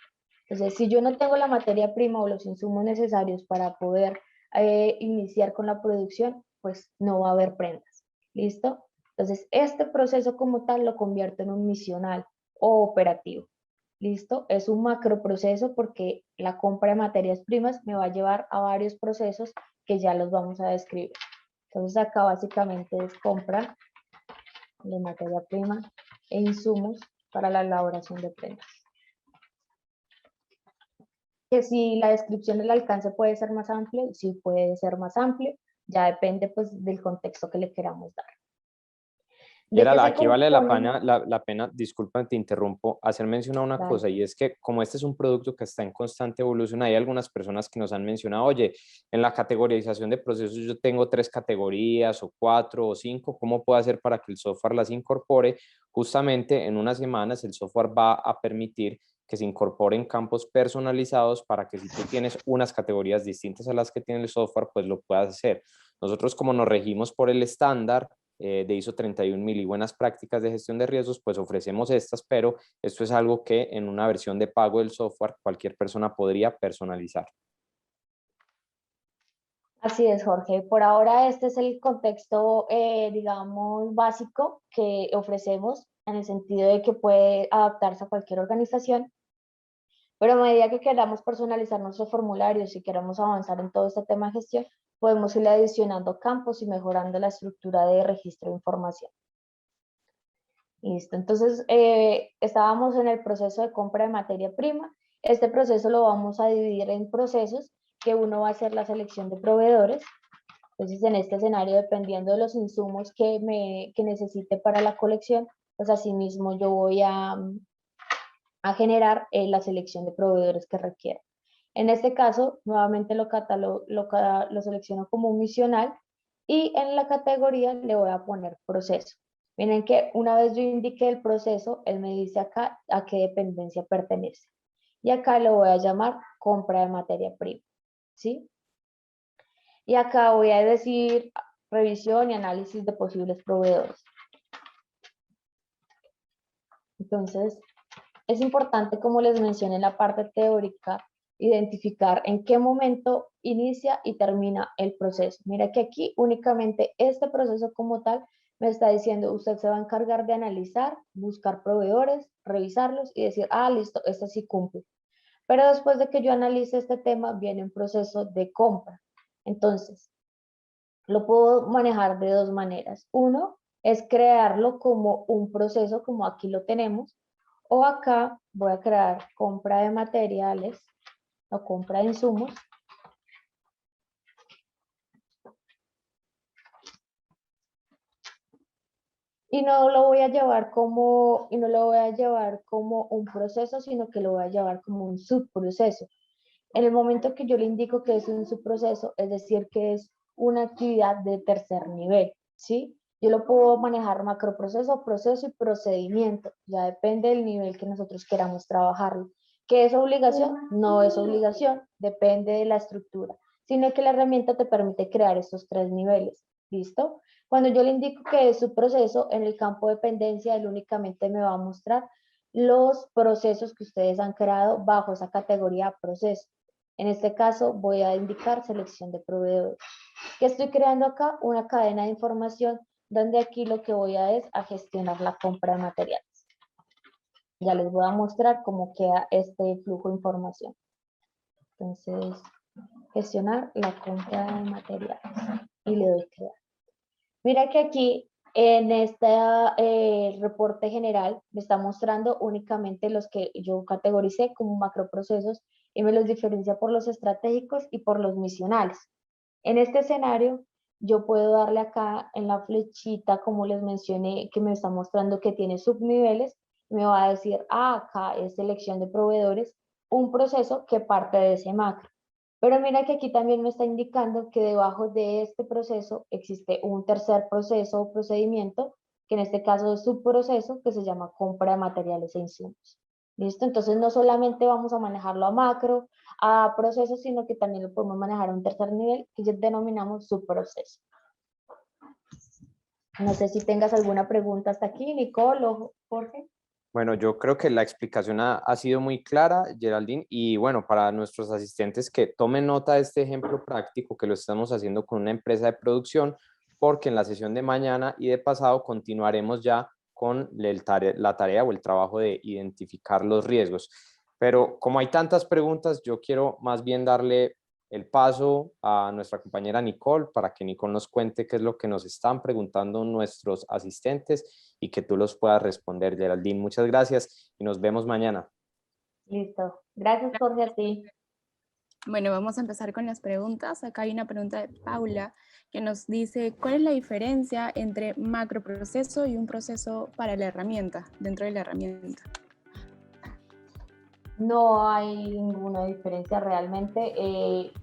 Entonces, si yo no tengo la materia prima o los insumos necesarios para poder iniciar con la producción, pues no va a haber prendas. ¿Listo? Entonces, este proceso como tal lo convierto en un misional o operativo. ¿Listo? Es un macroproceso porque la compra de materias primas me va a llevar a varios procesos que ya los vamos a describir. Entonces, acá básicamente es compra de materia prima e insumos para la elaboración de prendas. Que si la descripción del alcance puede ser más amplio, sí puede ser más amplio, ya depende pues del contexto que le queramos dar. ¿De qué Gerald, se aquí vale la componen? pena, la pena, disculpa, te interrumpo, hacer mención a una Dale. cosa, y es que como este es un producto que está en constante evolución, hay algunas personas que nos han mencionado, oye, en la categorización de procesos yo tengo 3 categorías o 4 o 5, ¿cómo puedo hacer para que el software las incorpore? Justamente en unas semanas el software va a permitir que se incorporen campos personalizados para que si tú tienes unas categorías distintas a las que tiene el software, pues lo puedas hacer. Nosotros, como nos regimos por el estándar de ISO 31000 y buenas prácticas de gestión de riesgos, pues ofrecemos estas, pero esto es algo que en una versión de pago del software cualquier persona podría personalizar. Así es, Jorge. Por ahora este es el contexto, digamos, básico que ofrecemos en el sentido de que puede adaptarse a cualquier organización, pero a medida que queramos personalizar nuestros formularios y queramos avanzar en todo este tema de gestión, podemos ir adicionando campos y mejorando la estructura de registro de información. Listo, entonces estábamos en el proceso de compra de materia prima. Este proceso lo vamos a dividir en procesos, que uno va a hacer la selección de proveedores. Entonces, en este escenario, dependiendo de los insumos que necesite para la colección, pues asimismo yo voy a generar la selección de proveedores que requiera. En este caso, nuevamente lo selecciono como un misional y en la categoría le voy a poner proceso. Miren que una vez yo indique el proceso, él me dice acá a qué dependencia pertenece. Y acá lo voy a llamar compra de materia prima, ¿sí? Y acá voy a decir revisión y análisis de posibles proveedores. Entonces, es importante, como les mencioné en la parte teórica, identificar en qué momento inicia y termina el proceso. Mira que aquí únicamente este proceso como tal me está diciendo, usted se va a encargar de analizar, buscar proveedores, revisarlos y decir, ah, listo, este sí cumple. Pero después de que yo analice este tema, viene un proceso de compra. Entonces, lo puedo manejar de dos maneras. Uno es crearlo como un proceso, como aquí lo tenemos, o acá voy a crear compra de materiales o compra de insumos. Y no lo voy a llevar como un proceso, sino que lo voy a llevar como un subproceso. En el momento que yo le indico que es un subproceso, es decir, que es una actividad de tercer nivel, ¿sí? Yo lo puedo manejar macroproceso, proceso y procedimiento. Ya depende del nivel que nosotros queramos trabajarlo. ¿Qué es obligación? No es obligación, depende de la estructura, sino que la herramienta te permite crear estos 3 niveles. ¿Listo? Cuando yo le indico que es subproceso, en el campo de dependencia, él únicamente me va a mostrar los procesos que ustedes han creado bajo esa categoría proceso. En este caso voy a indicar selección de proveedores. ¿Qué estoy creando acá? Una cadena de información donde aquí lo que voy a es a gestionar la compra de materiales. Ya les voy a mostrar cómo queda este flujo de información. Entonces, gestionar la compra de materiales y le doy crear. Mira que aquí en este reporte general me está mostrando únicamente los que yo categoricé como macroprocesos y me los diferencia por los estratégicos y por los misionales. En este escenario, yo puedo darle acá en la flechita, como les mencioné, que me está mostrando que tiene subniveles, me va a decir, ah, acá es selección de proveedores, un proceso que parte de ese macro. Pero mira que aquí también me está indicando que debajo de este proceso existe un tercer proceso o procedimiento, que en este caso es subproceso, que se llama compra de materiales e insumos. ¿Listo? Entonces no solamente vamos a manejarlo a macro, a procesos, sino que también lo podemos manejar a un tercer nivel, que ya denominamos subproceso. No sé si tengas alguna pregunta hasta aquí, Nicole o Jorge. Bueno, yo creo que la explicación ha sido muy clara, Geraldine, y bueno, para nuestros asistentes que tomen nota de este ejemplo práctico que lo estamos haciendo con una empresa de producción, porque en la sesión de mañana y de pasado continuaremos ya con la tarea o el trabajo de identificar los riesgos. Pero como hay tantas preguntas, yo quiero más bien darle el paso a nuestra compañera Nicole para que Nicole nos cuente qué es lo que nos están preguntando nuestros asistentes y que tú los puedas responder, Geraldine. Muchas gracias y nos vemos mañana. Listo. Gracias, Jorge, a ti. Bueno, vamos a empezar con las preguntas. Acá hay una pregunta de Paula que nos dice, ¿cuál es la diferencia entre macroproceso y un proceso para la herramienta, dentro de la herramienta? No hay ninguna diferencia realmente.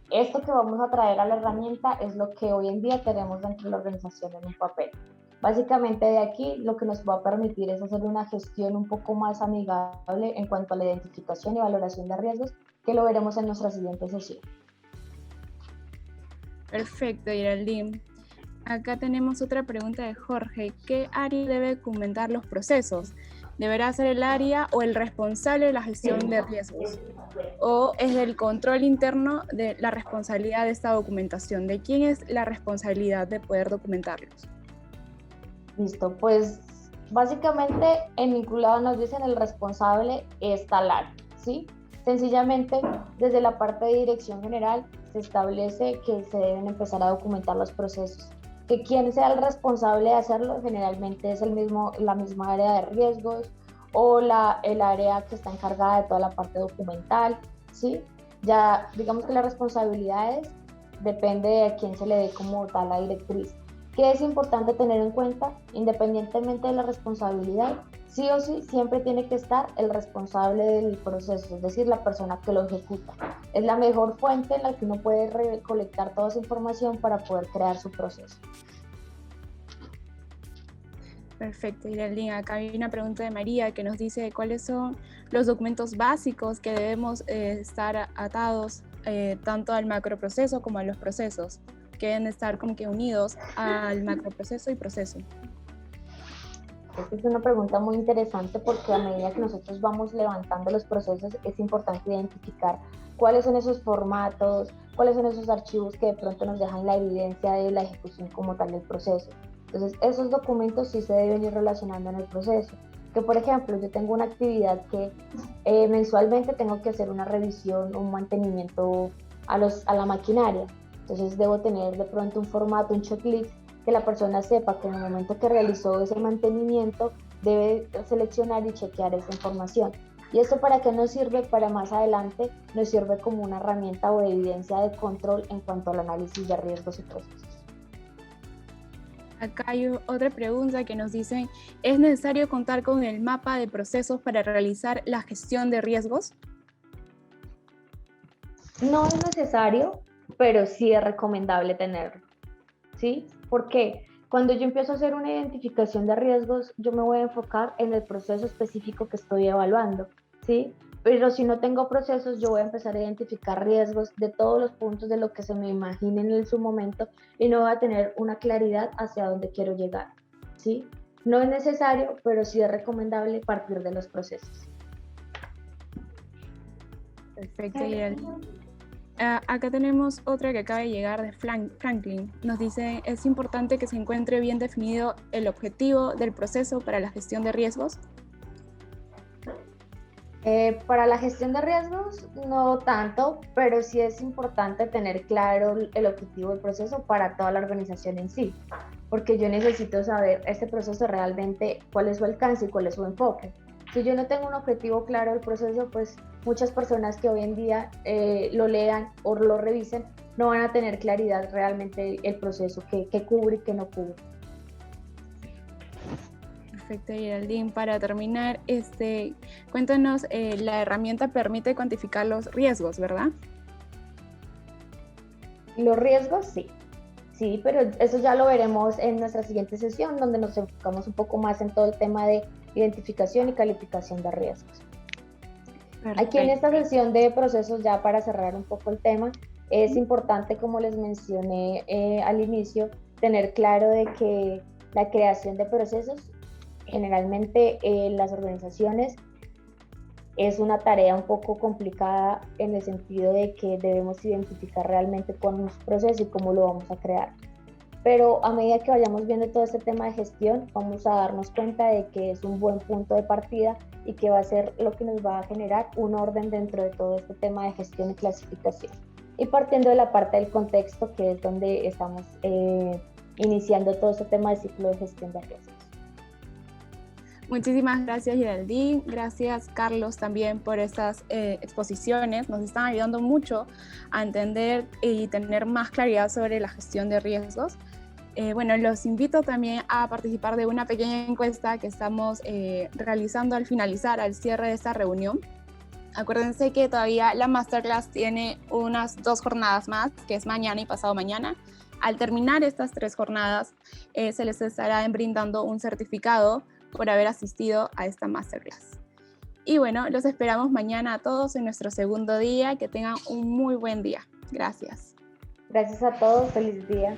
Esto que vamos a traer a la herramienta es lo que hoy en día tenemos dentro de la organización en un papel. Básicamente de aquí lo que nos va a permitir es hacer una gestión un poco más amigable en cuanto a la identificación y valoración de riesgos, que lo veremos en nuestra siguiente sesión. Perfecto, Geraldine. Acá tenemos otra pregunta de Jorge. ¿Qué área debe documentar los procesos? ¿Deberá ser el área o el responsable de la gestión de riesgos? ¿O es del control interno de la responsabilidad de esta documentación? ¿De quién es la responsabilidad de poder documentarlos? Listo, pues básicamente en vinculado nos dicen el responsable es tal área, ¿sí? Sencillamente desde la parte de dirección general se establece que se deben empezar a documentar los procesos. Que quien sea el responsable de hacerlo generalmente es la misma área de riesgos o el área que está encargada de toda la parte documental, ¿sí? Ya digamos que las responsabilidades depende de a quién se le dé como tal la directriz. ¿Qué es importante tener en cuenta? Independientemente de la responsabilidad, sí o sí siempre tiene que estar el responsable del proceso, es decir, la persona que lo ejecuta. Es la mejor fuente en la que uno puede recolectar toda esa información para poder crear su proceso. Perfecto, Geraldine. Acá hay una pregunta de María que nos dice cuáles son los documentos básicos que debemos estar atados tanto al macroproceso como a los procesos, que deben estar como que unidos al macroproceso y proceso. Esta es una pregunta muy interesante porque a medida que nosotros vamos levantando los procesos es importante identificar cuáles son esos formatos, cuáles son esos archivos que de pronto nos dejan la evidencia de la ejecución como tal del proceso. Entonces esos documentos sí se deben ir relacionando en el proceso. Que por ejemplo yo tengo una actividad que mensualmente tengo que hacer una revisión, un mantenimiento a la maquinaria. Entonces debo tener de pronto un formato, un checklist, que la persona sepa que en el momento que realizó ese mantenimiento debe seleccionar y chequear esa información. ¿Y esto para qué nos sirve? Para más adelante nos sirve como una herramienta o evidencia de control en cuanto al análisis de riesgos y procesos. Acá hay otra pregunta que nos dicen, ¿es necesario contar con el mapa de procesos para realizar la gestión de riesgos? No es necesario, pero sí es recomendable tenerlo, ¿sí? ¿Por qué? Cuando yo empiezo a hacer una identificación de riesgos, yo me voy a enfocar en el proceso específico que estoy evaluando, ¿sí? Pero si no tengo procesos, yo voy a empezar a identificar riesgos de todos los puntos de lo que se me imaginen en su momento y no voy a tener una claridad hacia dónde quiero llegar, ¿sí? No es necesario, pero sí es recomendable partir de los procesos. Perfecto, Geraldine. Acá tenemos otra que acaba de llegar de Franklin. Nos dice, es importante que se encuentre bien definido el objetivo del proceso para la gestión de riesgos. Para la gestión de riesgos, no tanto, pero sí es importante tener claro el objetivo del proceso para toda la organización en sí, porque yo necesito saber este proceso realmente cuál es su alcance y cuál es su enfoque. Si yo no tengo un objetivo claro del proceso, pues muchas personas que hoy en día lo lean o lo revisen no van a tener claridad realmente el proceso que cubre y que no cubre. Perfecto, Geraldine. Para terminar, cuéntanos, la herramienta permite cuantificar los riesgos, ¿verdad? Los riesgos, sí, pero eso ya lo veremos en nuestra siguiente sesión, donde nos enfocamos un poco más en todo el tema de identificación y calificación de riesgos. Perfecto. Aquí en esta sesión de procesos, ya para cerrar un poco el tema, es importante, como les mencioné al inicio, tener claro de que la creación de procesos generalmente en las organizaciones es una tarea un poco complicada en el sentido de que debemos identificar realmente cuál es nuestro proceso y cómo lo vamos a crear. Pero a medida que vayamos viendo todo este tema de gestión, vamos a darnos cuenta de que es un buen punto de partida y que va a ser lo que nos va a generar un orden dentro de todo este tema de gestión y clasificación. Y partiendo de la parte del contexto, que es donde estamos iniciando todo este tema de ciclo de gestión de riesgos. Muchísimas gracias, Geraldine. Gracias, Carlos, también por estas exposiciones. Nos están ayudando mucho a entender y tener más claridad sobre la gestión de riesgos. Bueno, los invito también a participar de una pequeña encuesta que estamos realizando al finalizar, al cierre de esta reunión. Acuérdense que todavía la Masterclass tiene unas 2 jornadas más, que es mañana y pasado mañana. Al terminar estas 3 jornadas, se les estará brindando un certificado por haber asistido a esta Masterclass. Y bueno, los esperamos mañana a todos en nuestro segundo día. Que tengan un muy buen día. Gracias. Gracias a todos, feliz día.